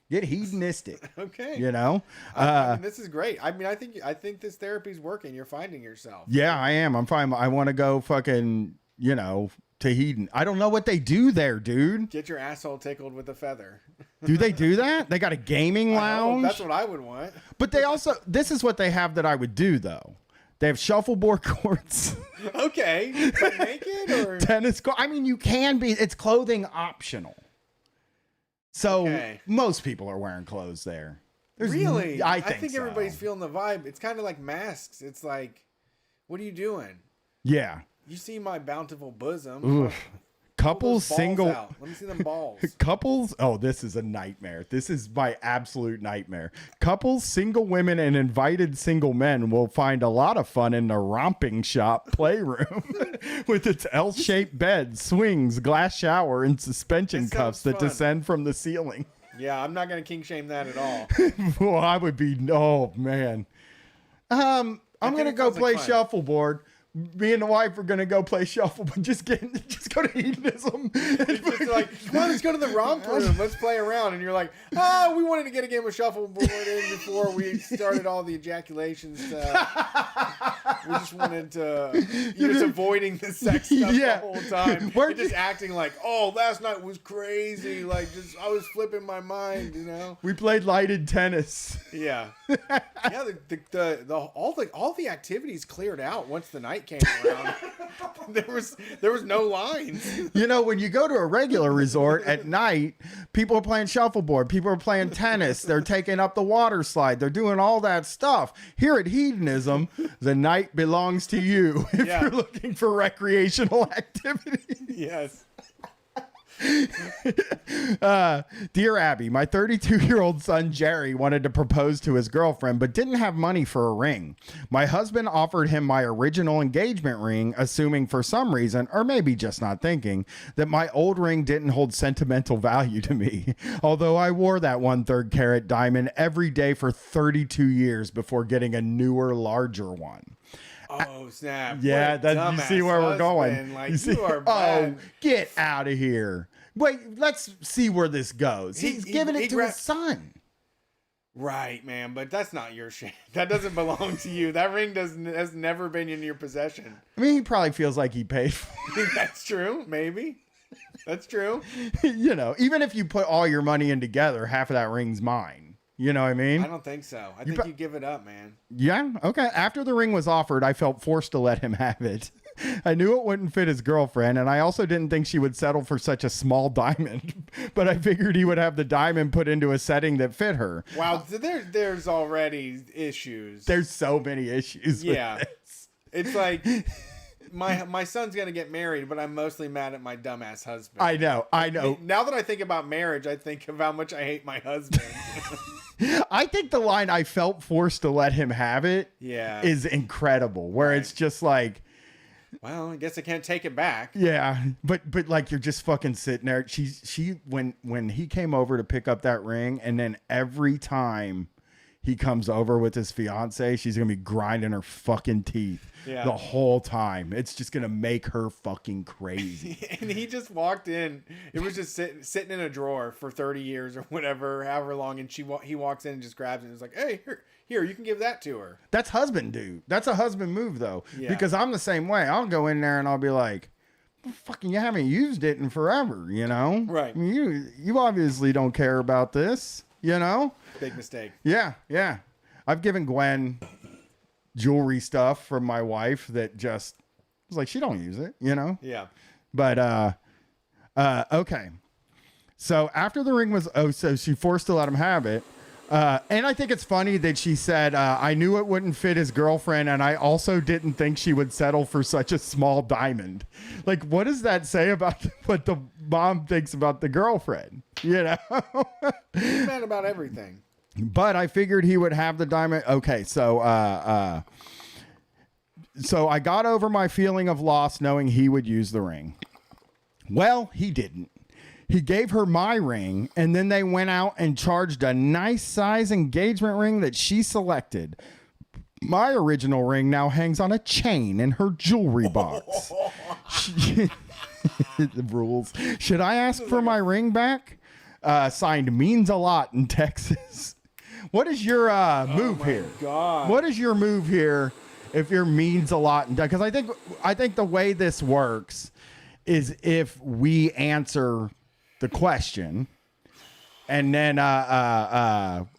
Get hedonistic. Okay. You know? I mean, this is great. I mean, I think this therapy's working. You're finding yourself. Yeah, I am. I'm fine. I want to go fucking, you know, to hedon. I don't know what they do there, dude. Get your asshole tickled with a feather. Do they do that? They got a gaming lounge? That's what I would want. But they also, this is what they have that I would do, though. They have shuffleboard courts. Okay. But naked or? Tennis court. I mean, you can be. It's clothing optional. So most people are wearing clothes there. Really? I think so. Everybody's feeling the vibe. It's kind of like masks. It's like, what are you doing? Yeah. You see my bountiful bosom. Oof. Couples single. Out. Let me see them balls. Couples. Oh, this is a nightmare. This is my absolute nightmare. Couples, single women, and invited single men will find a lot of fun in the romping shop playroom with its L-shaped bed, swings, glass shower, and suspension cuffs that descend from the ceiling. Yeah, I'm not going to kink shame that at all. Well, I would be. Oh man. I'm gonna go play shuffleboard. Me and the wife are gonna go play shuffle, but just go to hedonism. It's like, come on, let's go to the romp room. Let's play around. And you're like, oh, we wanted to get a game of shuffleboard in before we started all the ejaculation stuff. We just wanted to. You're just avoiding the sex stuff the whole time. You're just acting like, oh, last night was crazy. Like, I was flipping my mind, you know. We played lighted tennis. Yeah, yeah. All the activities cleared out once the night came around. there was no lines. You know, when you go to a regular resort at night, people are playing shuffleboard, people are playing tennis, they're taking up the water slide, they're doing all that stuff. Here at hedonism, the night belongs to you if you're looking for recreational activity. Yes. Dear Abby, my 32-year-old son Jerry wanted to propose to his girlfriend but didn't have money for a ring. My husband offered him my original engagement ring, assuming for some reason, or maybe just not thinking, that my old ring didn't hold sentimental value to me. Although I wore that 1/3 carat diamond every day for 32 years before getting a newer, larger one. Oh, snap. Yeah, What a that, you see where we're going. husband. Like, You see, you are bad. oh, get out of here. Wait, let's see where this goes. He's giving it to his son. Right, man, but that's not your shit. That doesn't belong to you. That ring has never been in your possession. I mean, he probably feels like he paid for it. That's true, maybe. That's true. You know, even if you put all your money in together, half of that ring's mine. You know what I mean? I don't think so. I think you give it up, man. Yeah, okay. After the ring was offered, I felt forced to let him have it. I knew it wouldn't fit his girlfriend, and I also didn't think she would settle for such a small diamond. But I figured he would have the diamond put into a setting that fit her. Wow, there's already issues. There's so many issues. Yeah. With this. It's like my son's gonna get married, but I'm mostly mad at my dumbass husband. I know. Now that I think about marriage, I think of how much I hate my husband. I think the line "I felt forced to let him have it" is incredible. Where it's just like, well, I guess I can't take it back. Yeah, but like you're just fucking sitting there. When he came over to pick up that ring, and then every time he comes over with his fiance, she's gonna be grinding her fucking teeth the whole time. It's just gonna make her fucking crazy. And he just walked in. It was just sitting in a drawer for 30 years or whatever, however long. And he walks in and just grabs it and is like, "Hey, here, you can give that to her." That's husband dude. That's a husband move though, Yeah. because I'm the same way. I'll go in there and I'll be like, well, "Fucking, you haven't used it in forever, you know? Right. I mean, you obviously don't care about this, you know?" Big mistake. Yeah. I've given Gwen jewelry stuff from my wife that just was like, she don't use it, you know? Yeah. But okay. So after the ring was so she forced to let him have it. And I think it's funny that she said, I knew it wouldn't fit his girlfriend, and I also didn't think she would settle for such a small diamond. Like, what does that say about what the mom thinks about the girlfriend? You know? He's mad about everything. But I figured he would have the diamond. Okay, so I got over my feeling of loss knowing he would use the ring. Well, he didn't. He gave her my ring, and then they went out and charged a nice size engagement ring that she selected. My original ring now hangs on a chain in her jewelry box. The rules. Should I ask for my ring back? Signed, Means a Lot in Texas. What is your move here? God. What is your move here if your Means a Lot? Because I think the way this works is if we answer the question and then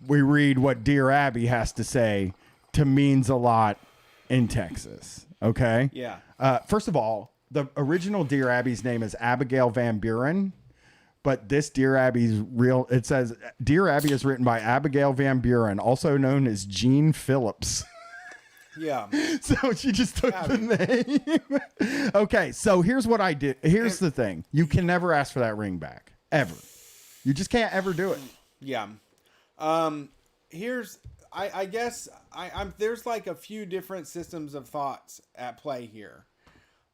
we read what Dear Abby has to say to Means a Lot in Texas. Okay? Yeah. First of all, the original Dear Abby's name is Abigail Van Buren. But this Dear Abby's it says, Dear Abby is written by Abigail Van Buren, also known as Jean Phillips. Yeah. So she just took the name. Okay, so here's what I did. Here's the thing. You can never ask for that ring back. Ever. You just can't ever do it. Yeah. I guess there's like a few different systems of thoughts at play here.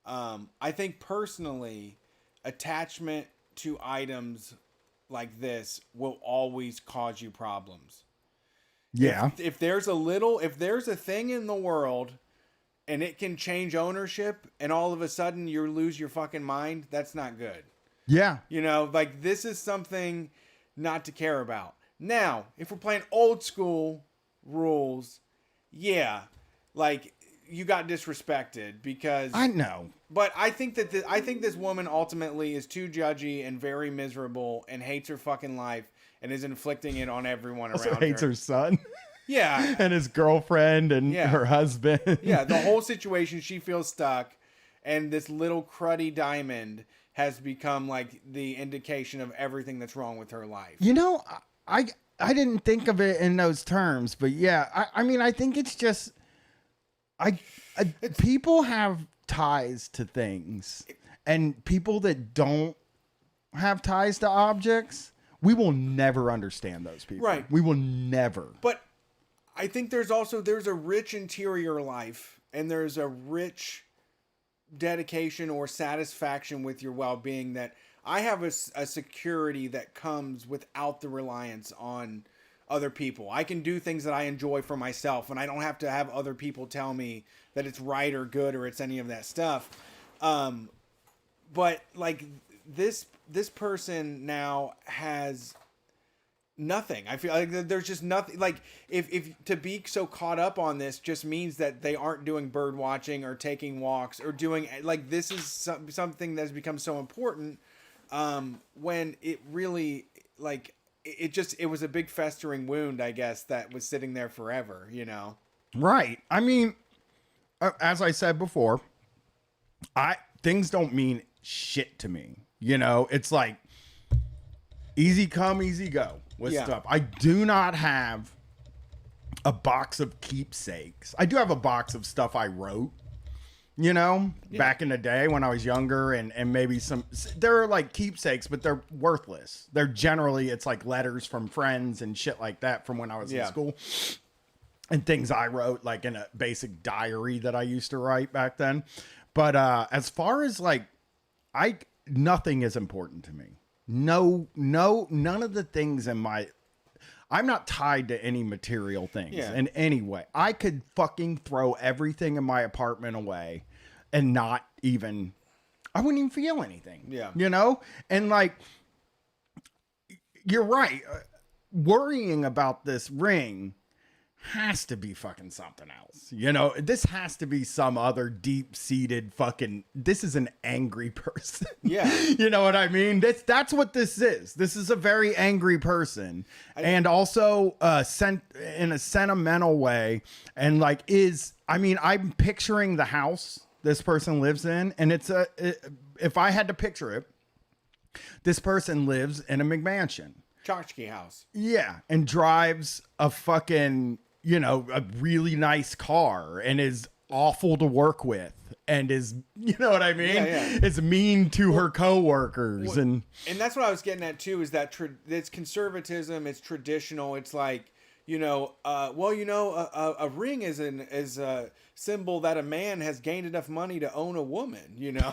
I think personally, attachment to items like this will always cause you problems. Yeah. If there's a thing in the world and it can change ownership and all of a sudden you lose your fucking mind, that's not good. Yeah. You know, like this is something not to care about. Now, if we're playing old school rules, yeah, like you got disrespected because I know. But I think that this woman ultimately is too judgy and very miserable and hates her fucking life and is inflicting it on everyone Also around hates her son. Yeah. And his girlfriend and her husband. Yeah, the whole situation, she feels stuck, and this little cruddy diamond has become like the indication of everything that's wrong with her life. You know, I didn't think of it in those terms, but yeah, I mean, I think it's just people have ties to things, and people that don't have ties to objects, we will never understand those people. Right. We will never. But I think there's a rich interior life, and there's a rich dedication or satisfaction with your well-being that I have a security that comes without the reliance on other people. I can do things that I enjoy for myself, and I don't have to have other people tell me that it's right or good or it's any of that stuff. But like this person now has nothing. I feel like there's just nothing. Like if to be so caught up on this just means that they aren't doing bird watching or taking walks or doing, like, this is something that's become so important, when it really, like, it was a big festering wound, I guess, that was sitting there forever, you know? Right. I mean, as I said before, things don't mean shit to me. You know, it's like easy come, easy go with stuff. I do not have a box of keepsakes. I do have a box of stuff I wrote, you know, back in the day when I was younger, and maybe they're like keepsakes, but they're worthless. They're generally, it's like letters from friends and shit like that from when I was in school, and things I wrote like in a basic diary that I used to write back then. But as far as like, nothing is important to me. No, none of the things in I'm not tied to any material things in any way. I could fucking throw everything in my apartment away and not even, I wouldn't even feel anything. Yeah. You know? And like, you're right. Worrying about this ring has to be fucking something else. You know, this has to be some other deep-seated fucking, this is an angry person. Yeah. You know what I mean? That's what this is. This is a very angry person. And also in a sentimental way. And like I'm picturing the house this person lives in, and if I had to picture it, this person lives in a McMansion. Tchotchke house. Yeah. And drives a fucking, you know, a really nice car, and is awful to work with, and is, you know what I mean? Yeah. Is mean to her coworkers. And that's what I was getting at too, is that it's conservatism, it's traditional. It's like, you know, a ring is a symbol that a man has gained enough money to own a woman, you know?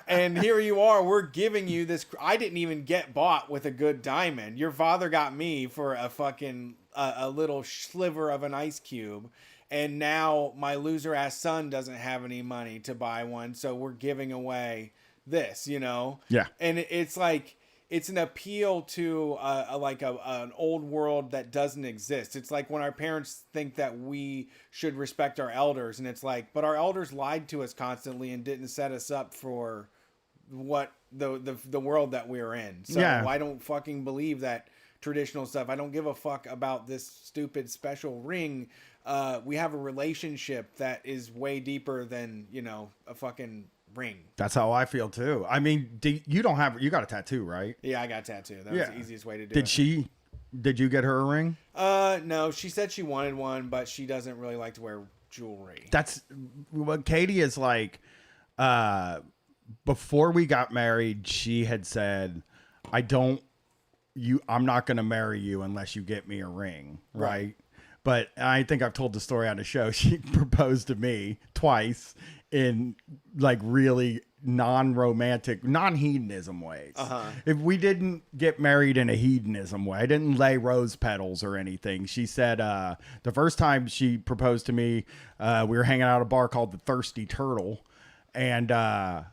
And here you are, we're giving you this. I didn't even get bought with a good diamond. Your father got me for a fucking, a little sliver of an ice cube. And now my loser ass son doesn't have any money to buy one. So we're giving away this, you know? Yeah. And it's like, it's an appeal to an old world that doesn't exist. It's like when our parents think that we should respect our elders, and it's like, but our elders lied to us constantly and didn't set us up for what the world that we're in. So I don't fucking believe that traditional stuff. I don't give a fuck about this stupid special ring. We have a relationship that is way deeper than, you know, a fucking ring. that's how I feel too. I mean, you got a tattoo, right? Yeah, I got a tattoo. That was the easiest way to do it. Did you get her a ring? No, she said she wanted one, but she doesn't really like to wear jewelry. That's what Katie is like. Before we got married, she had said, I'm not going to marry you unless you get me a ring. Right. But I think I've told the story on the show. She proposed to me twice in like really non-romantic, non-hedonism ways. If we didn't get married in a hedonism way, I didn't lay rose petals or anything. She said the first time she proposed to me, we were hanging out at a bar called the Thirsty Turtle. And I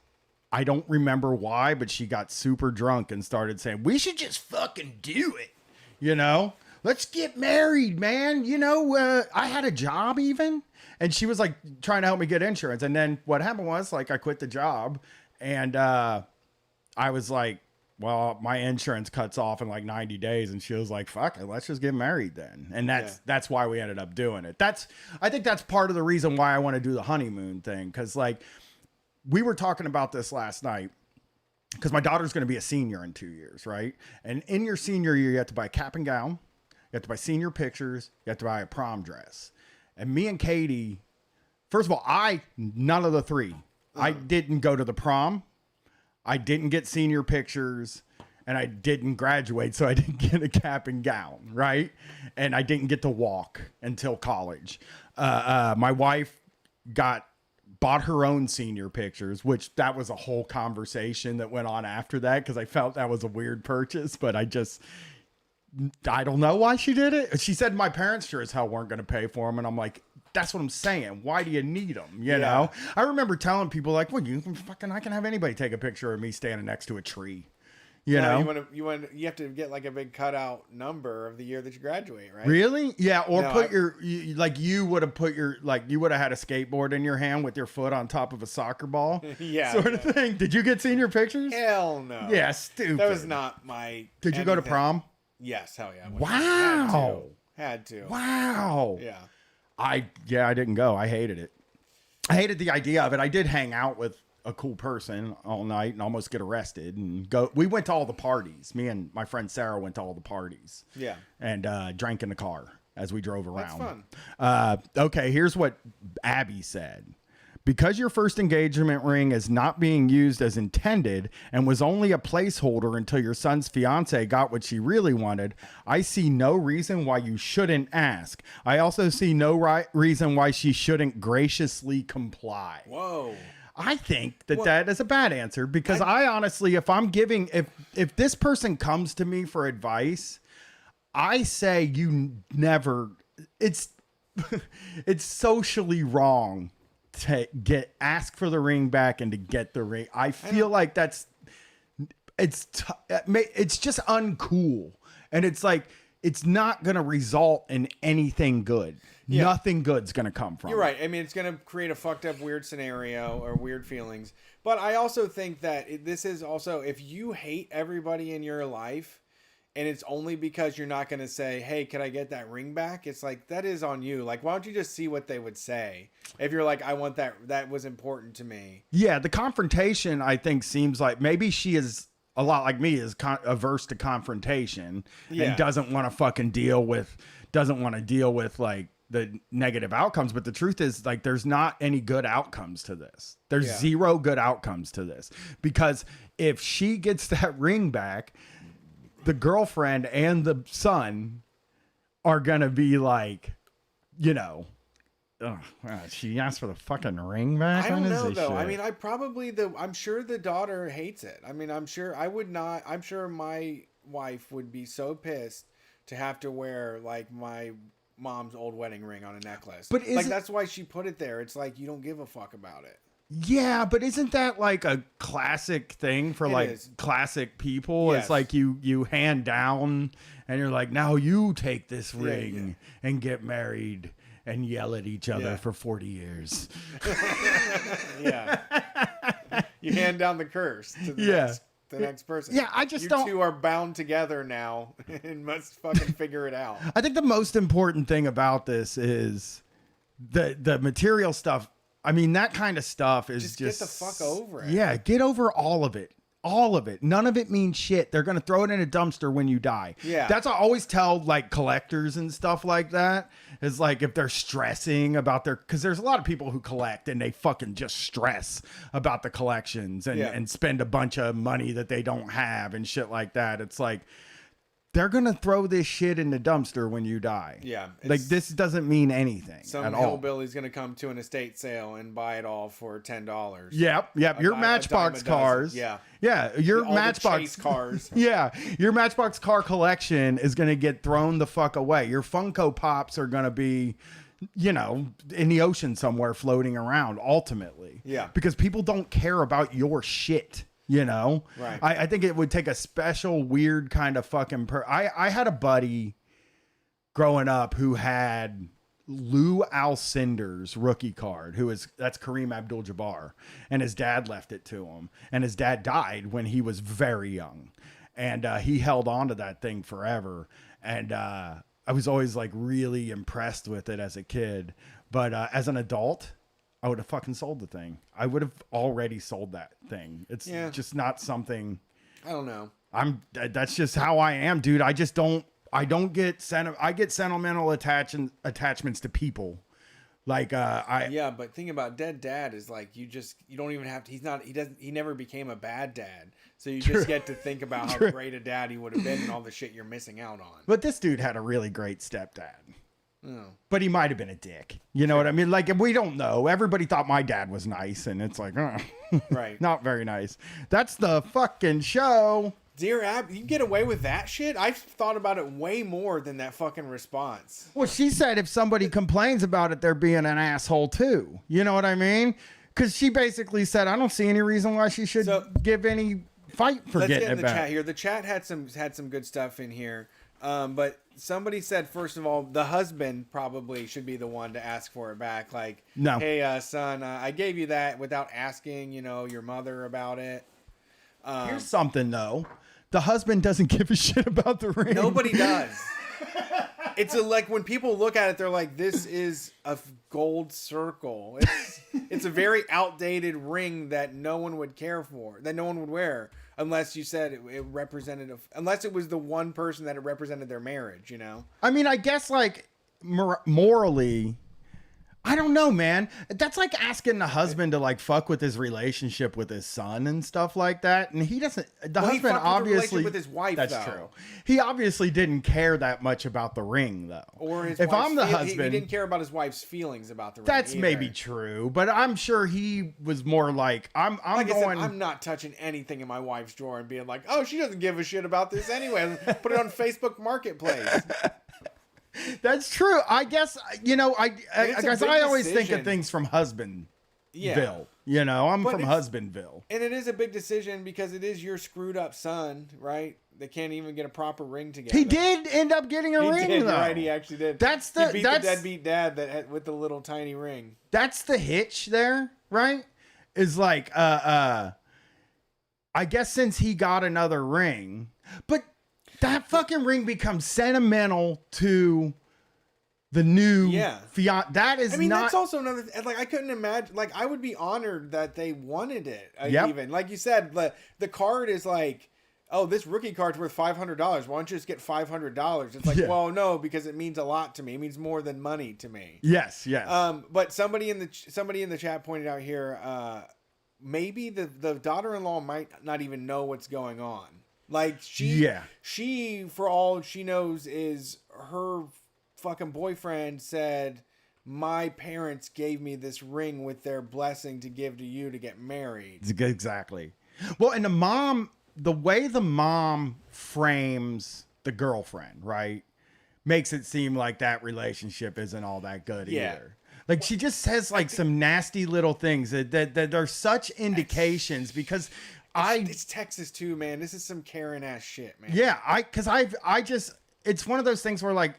don't remember why, but she got super drunk and started saying, we should just fucking do it. You know, let's get married, man. You know, I had a job even. And she was like trying to help me get insurance. And then what happened was, like, I quit the job, and I was like, well, my insurance cuts off in like 90 days. And she was like, fuck it, let's just get married then. And that's why we ended up doing it. I think that's part of the reason why I want to do the honeymoon thing. Cause like we were talking about this last night, because my daughter's going to be a senior in 2 years. Right. And in your senior year, you have to buy a cap and gown. You have to buy senior pictures. You have to buy a prom dress. And me and Katie, first of all, none of the three. I didn't go to the prom. I didn't get senior pictures, and I didn't graduate, so I didn't get a cap and gown, right? And I didn't get to walk until college. My wife bought her own senior pictures, which that was a whole conversation that went on after that, because I felt that was a weird purchase, but I don't know why she did it. She said my parents sure as hell weren't going to pay for them, and I'm like, that's what I'm saying. Why do you need them? You know? I remember telling people like, well, I can have anybody take a picture of me standing next to a tree. You know, you have to get like a big cutout number of the year that you graduate, right? Really? Yeah. Or you would have had a skateboard in your hand with your foot on top of a soccer ball. Yeah. Sort of thing. Did you get senior pictures? Hell no. Yeah. Stupid. That was not my. Did you go to prom? Yes. Hell yeah. Wow. Had to. Wow. Yeah. I didn't go. I hated it. I hated the idea of it. I did hang out with a cool person all night and almost get arrested and go. We went to all the parties. Me and my friend Sarah went to all the parties. Yeah. And drank in the car as we drove around. That's fun. Okay, here's what Abby said. Because your first engagement ring is not being used as intended and was only a placeholder until your son's fiance got what she really wanted, I see no reason why you shouldn't ask. I also see no reason why she shouldn't graciously comply. Whoa. I think that is a bad answer, because I honestly, if this person comes to me for advice, I say it's socially wrong to ask for the ring back and to get the ring. I feel like it's just uncool, and it's like it's not going to result in anything good. Yeah. Nothing good's going to come from it. You're right. I mean, it's going to create a fucked up weird scenario or weird feelings. But I also think that this is also, if you hate everybody in your life and it's only because you're not going to say, hey, can I get that ring back? It's like, that is on you. Like, why don't you just see what they would say? If you're like, I want that was important to me. Yeah, the confrontation, I think, seems like maybe she is a lot like me, is averse to confrontation and doesn't want to fucking deal with like the negative outcomes. But the truth is, like, there's not any good outcomes to this. There's zero good outcomes to this, because if she gets that ring back, the girlfriend and the son are going to be like, you know, she asked for the fucking ring back. I don't know though. Shit? I mean, I'm sure the daughter hates it. I mean, I'm sure my wife would be so pissed to have to wear like my mom's old wedding ring on a necklace. But that's why she put it there. It's like, you don't give a fuck about it. Yeah, but isn't that like a classic thing for classic people? Yes. It's like you hand down and you're like, now you take this ring and get married and yell at each other for 40 years. Yeah. You hand down the curse to the next person. Yeah, you two are bound together now and must fucking figure it out. I think the most important thing about this is the material stuff. I mean, that kind of stuff is just get the fuck over it. Yeah, get over all of it. All of it. None of it means shit. They're going to throw it in a dumpster when you die. Yeah. That's what I always tell like collectors and stuff like that. Is like, if they're stressing about because there's a lot of people who collect and they fucking just stress about the collections and spend a bunch of money that they don't have and shit like that. It's like, they're going to throw this shit in the dumpster when you die. Yeah. Like, this doesn't mean anything at all. Some hillbilly's going to come to an estate sale and buy it all for $10. Yep. Your Matchbox cars. Yeah. Yeah. Your all Matchbox the cars. Yeah. Your Matchbox car collection is going to get thrown the fuck away. Your Funko Pops are going to be, you know, in the ocean somewhere floating around ultimately. Yeah. Because people don't care about your shit. You know, right? I think it would take a special weird kind of fucking I had a buddy growing up who had Lou Alcindor's rookie card, that's Kareem Abdul-Jabbar, and his dad left it to him, and his dad died when he was very young, and he held on to that thing forever, and I was always like really impressed with it as a kid, but as an adult, I would have fucking sold the thing. I would have already sold that thing. It's just not something. I don't know. That's just how I am, dude. I get sentimental attachments to people. Like, Yeah, but thinking about dead dad is like you don't even have to. He never became a bad dad. So you just get to think about how great a dad he would have been and all the shit you're missing out on. But this dude had a really great stepdad. Oh. But he might have been a dick. You know what I mean? Like, we don't know. Everybody thought my dad was nice, and it's like, right. Not very nice. That's the fucking show. Dear Ab, you get away with that shit? I've thought about it way more than that fucking response. Well, she said if somebody complains about it, they're being an asshole too. You know what I mean? Because she basically said, I don't see any reason why she should give any fight for let's getting get in it the back. chat here. The chat had some good stuff in here. But somebody said, first of all, the husband probably should be the one to ask for it back. Like, no. Hey, son, I gave you that without asking, your mother about it. Here's something, though. The husband doesn't give a shit about the ring. Nobody does. It's like when people look at it, they're like, this is a gold circle. It's a very outdated ring that no one would care for, that no one would wear. Unless you said it represented, unless it was the one person that it represented their marriage, I mean, I guess like morally, I don't know, man. That's like asking the husband to like fuck with his relationship with his son and stuff like that. And he doesn't, the husband obviously, with his wife, that's though. true. He obviously didn't care that much about the ring though. Or his if I'm the husband, husband, he didn't care about his wife's feelings about the ring. That's either. maybe true, but I'm sure he was more like, I'm not touching anything in my wife's drawer and being like, oh, she doesn't give a shit about this anyway. Put it on Facebook Marketplace. That's true. I guess, I always think of things from Husbandville. Yeah. I'm from Husbandville. And it is a big decision because it is your screwed up son, right? They can't even get a proper ring together. He did end up getting a ring, though. Right, he actually did. He beat the deadbeat dad with the little tiny ring. That's the hitch there, right? Is like, I guess since he got another ring, but that fucking ring becomes sentimental to the new fiance. That is that's also another like I couldn't imagine, like I would be honored that they wanted it. Even like you said, the card is like, oh, this rookie card's worth $500. Why don't you just get $500? It's like, well, no, because it means a lot to me. It means more than money to me. Yes. But somebody in the chat pointed out here, maybe the daughter-in-law might not even know what's going on. Like she for all she knows is her fucking boyfriend said, my parents gave me this ring with their blessing to give to you to get married. Exactly. Well, and the way the mom frames the girlfriend, right, makes it seem like that relationship isn't all that good either. Like she just says like some nasty little things that are such indications because it's Texas too, man. This is some Karen ass shit, man. Yeah, it's one of those things where like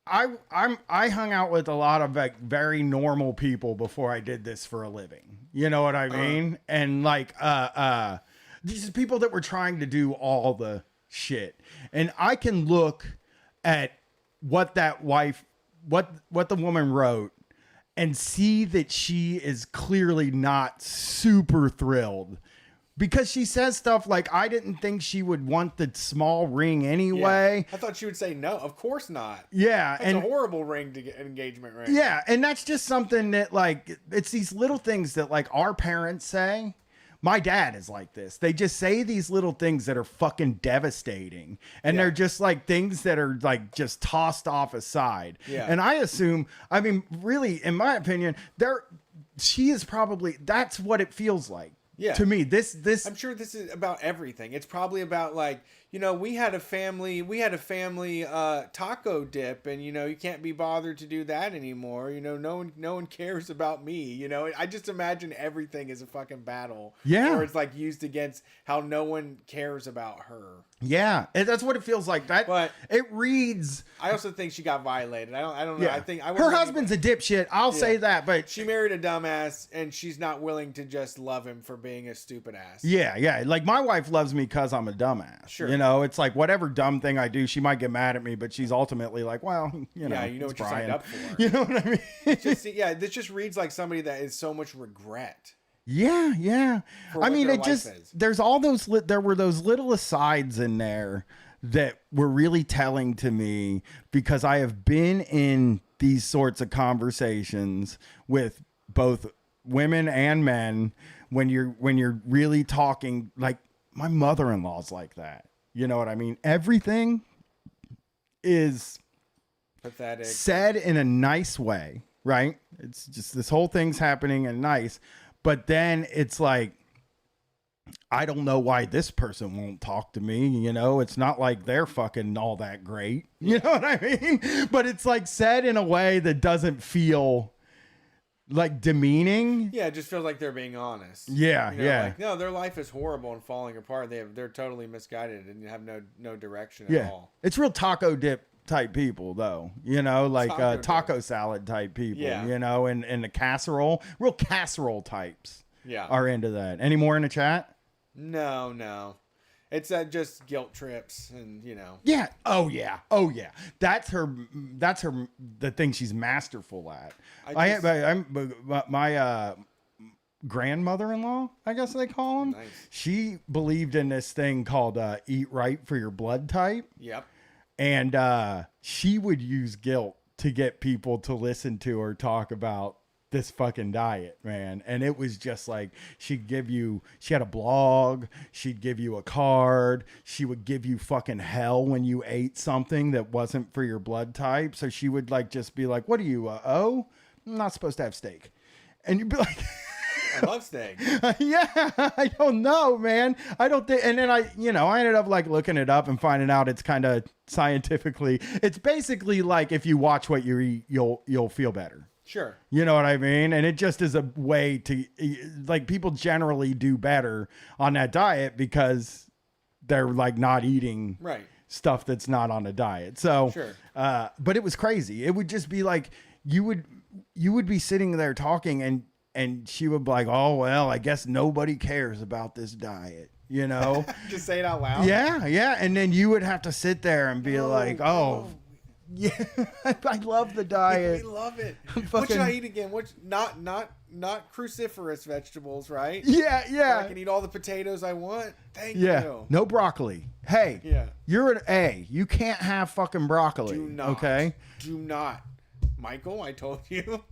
I hung out with a lot of like very normal people before I did this for a living. You know what I mean? And like these are people that were trying to do all the shit. And I can look at what that wife what the woman wrote and see that she is clearly not super thrilled. Because she says stuff like, I didn't think she would want the small ring anyway. Yeah. I thought she would say, no, of course not. Yeah. That's a horrible ring to get an engagement ring. Yeah. And that's just something that like, it's these little things that like our parents say. My dad is like this. They just say these little things that are fucking devastating. And they're just like things that are like just tossed off aside. Yeah. And I assume, I mean, really, in my opinion, she is probably, that's what it feels like. Yeah. To me, this I'm sure this is about everything. It's probably about like, we had a family taco dip and you can't be bothered to do that anymore. No one cares about me. I just imagine everything is a fucking battle. Yeah. Or it's like used against how no one cares about her. Yeah. That's what it feels like. But it reads. I also think she got violated. I don't know. Yeah. I think her husband's a dipshit. I'll say that, but she married a dumbass and she's not willing to just love him for being a stupid ass. Yeah. Yeah. Like my wife loves me because I'm a dumbass. Sure. It's like whatever dumb thing I do, she might get mad at me, but she's ultimately like, well, yeah, you know what you signed up for. You know what I mean? This just reads like somebody that is so much regret. Yeah, yeah. I mean, there were those little asides in there that were really telling to me because I have been in these sorts of conversations with both women and men when you're really talking. Like, my mother-in-law's like that. You know what I mean? Everything is pathetic, said in a nice way, right? It's just this whole thing's happening and nice, but then it's like, I don't know why this person won't talk to me. You know, it's not like they're fucking all that great. You know what I mean? But it's like said in a way that doesn't feel like demeaning. Yeah, it just feels like they're being honest. Yeah, you know, yeah. Like, no, their life is horrible and falling apart. They're totally misguided and have no direction Yeah. at all. It's real taco dip type people, though. You know, like taco salad type people. Yeah. You know, and the casserole, real casserole types. Yeah. Are into that. Any more in the chat? No. It's just guilt trips and, you know. Yeah. Oh yeah. That's her. The thing she's masterful at. My grandmother-in-law, I guess they call him. Nice. She believed in this thing called eat right for your blood type. Yep. And she would use guilt to get people to listen to her talk about this fucking diet, man. And it was just like, she had a blog, she'd give you a card, she would give you fucking hell when you ate something that wasn't for your blood type. So she would like just be like, what are you, O? I'm not supposed to have steak. And you'd be like, I love steak. Yeah, I don't know, man. I don't think. And then I ended up like looking it up and finding out it's kind of scientifically, it's basically like if you watch what you eat, you'll feel better. Sure. You know what I mean? And it just is a way to, like, people generally do better on that diet because they're like not eating stuff that's not on a diet. So, sure. But it was crazy. It would just be like, you would be sitting there talking and she would be like, oh, well, I guess nobody cares about this diet. You know, just say it out loud. Yeah. And then you would have to sit there and be like, oh. Yeah, I love the diet. We love it. What should I eat again? Not cruciferous vegetables, right? Yeah. So I can eat all the potatoes I want. Thank you. No broccoli. Hey, you're an A. You can't have fucking broccoli. Do not. Okay. Do not. Michael, I told you.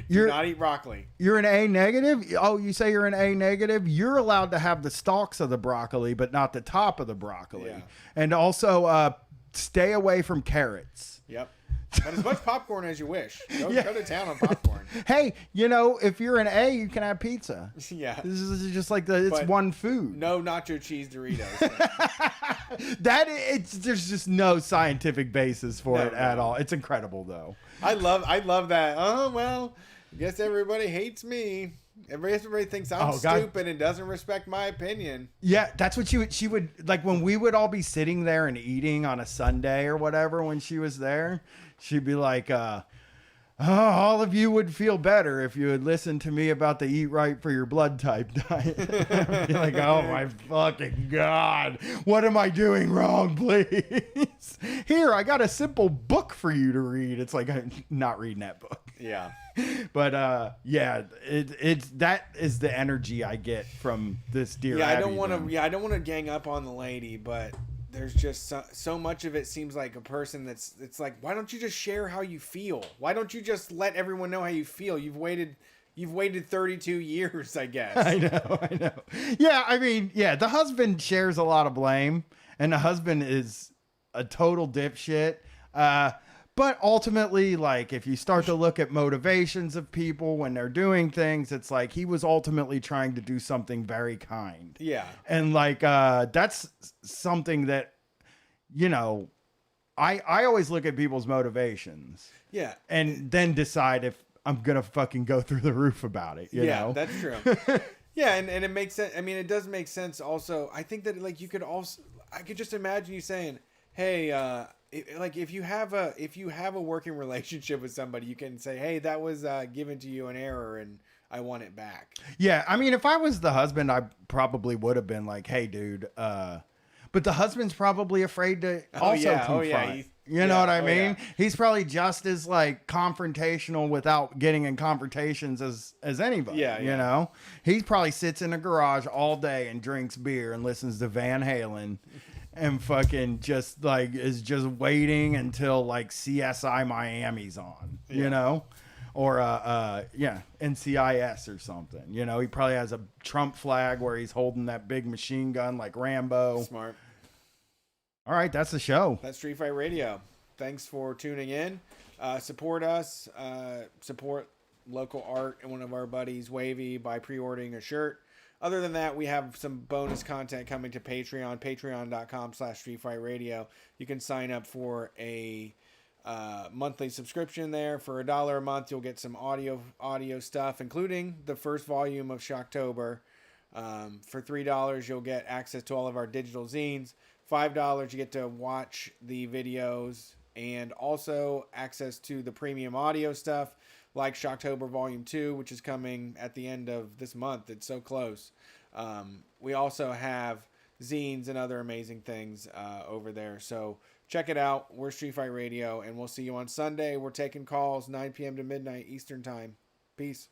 Do not eat broccoli. You're an A negative? Oh, you say you're an A negative? You're allowed to have the stalks of the broccoli, but not the top of the broccoli. Yeah. And also stay away from carrots. Yep. But as much popcorn as you wish. Go to town on popcorn. Hey, if you're an A, you can have pizza. Yeah. This is just like it's one food. No nacho cheese Doritos. There's just no scientific basis for it at all. It's incredible though. I love that. Oh, well, I guess everybody hates me. Everybody thinks I'm stupid and doesn't respect my opinion. Yeah, that's what she would like when we would all be sitting there and eating on a Sunday or whatever when she was there. She'd be like, all of you would feel better if you had listened to me about the eat right for your blood type diet. I'd be like, oh my fucking God, what am I doing wrong, please? Here, I got a simple book for you to read. It's like, I'm not reading that book. Yeah. But it's that is the energy I get from this dear. Yeah, I don't want to gang up on the lady, but there's just so much of it seems like a person it's like, why don't you just share how you feel? Why don't you just let everyone know how you feel? You've waited 32 years, I guess. I know. Yeah, I mean, the husband shares a lot of blame, and the husband is a total dipshit. But ultimately, like, if you start to look at motivations of people when they're doing things, it's like he was ultimately trying to do something very kind. Yeah. And like, that's something that, I always look at people's motivations. Yeah. And then decide if I'm going to fucking go through the roof about it. You know? That's true. Yeah. And it makes sense. I mean, it does make sense also. I think that like I could just imagine you saying, hey, like if you have a working relationship with somebody, you can say, hey, that was given to you in error and I want it back. Yeah. I mean, if I was the husband, I probably would have been like, hey, dude, but the husband's probably afraid to also confront. You know what I mean? Yeah. He's probably just as like confrontational without getting in confrontations as anybody. Yeah, you know? He probably sits in a garage all day and drinks beer and listens to Van Halen and fucking just like is just waiting until like CSI Miami's on, you know, or NCIS or something. You know, he probably has a Trump flag where he's holding that big machine gun like Rambo. Smart. All right, that's the show. That's Street Fight Radio. Thanks for tuning in. Support us. Support local art and one of our buddies, Wavy, by pre-ordering a shirt. Other than that, we have some bonus content coming to Patreon, patreon.com/streetfightradio. You can sign up for a monthly subscription there. For $1 a month, you'll get some audio stuff, including the first volume of Shocktober. For $3, you'll get access to all of our digital zines. $5, you get to watch the videos and also access to the premium audio stuff like Shocktober Volume 2, which is coming at the end of this month. It's so close. We also have zines and other amazing things over there. So check it out. We're Street Fight Radio, and we'll see you on Sunday. We're taking calls 9 p.m. to midnight Eastern Time. Peace.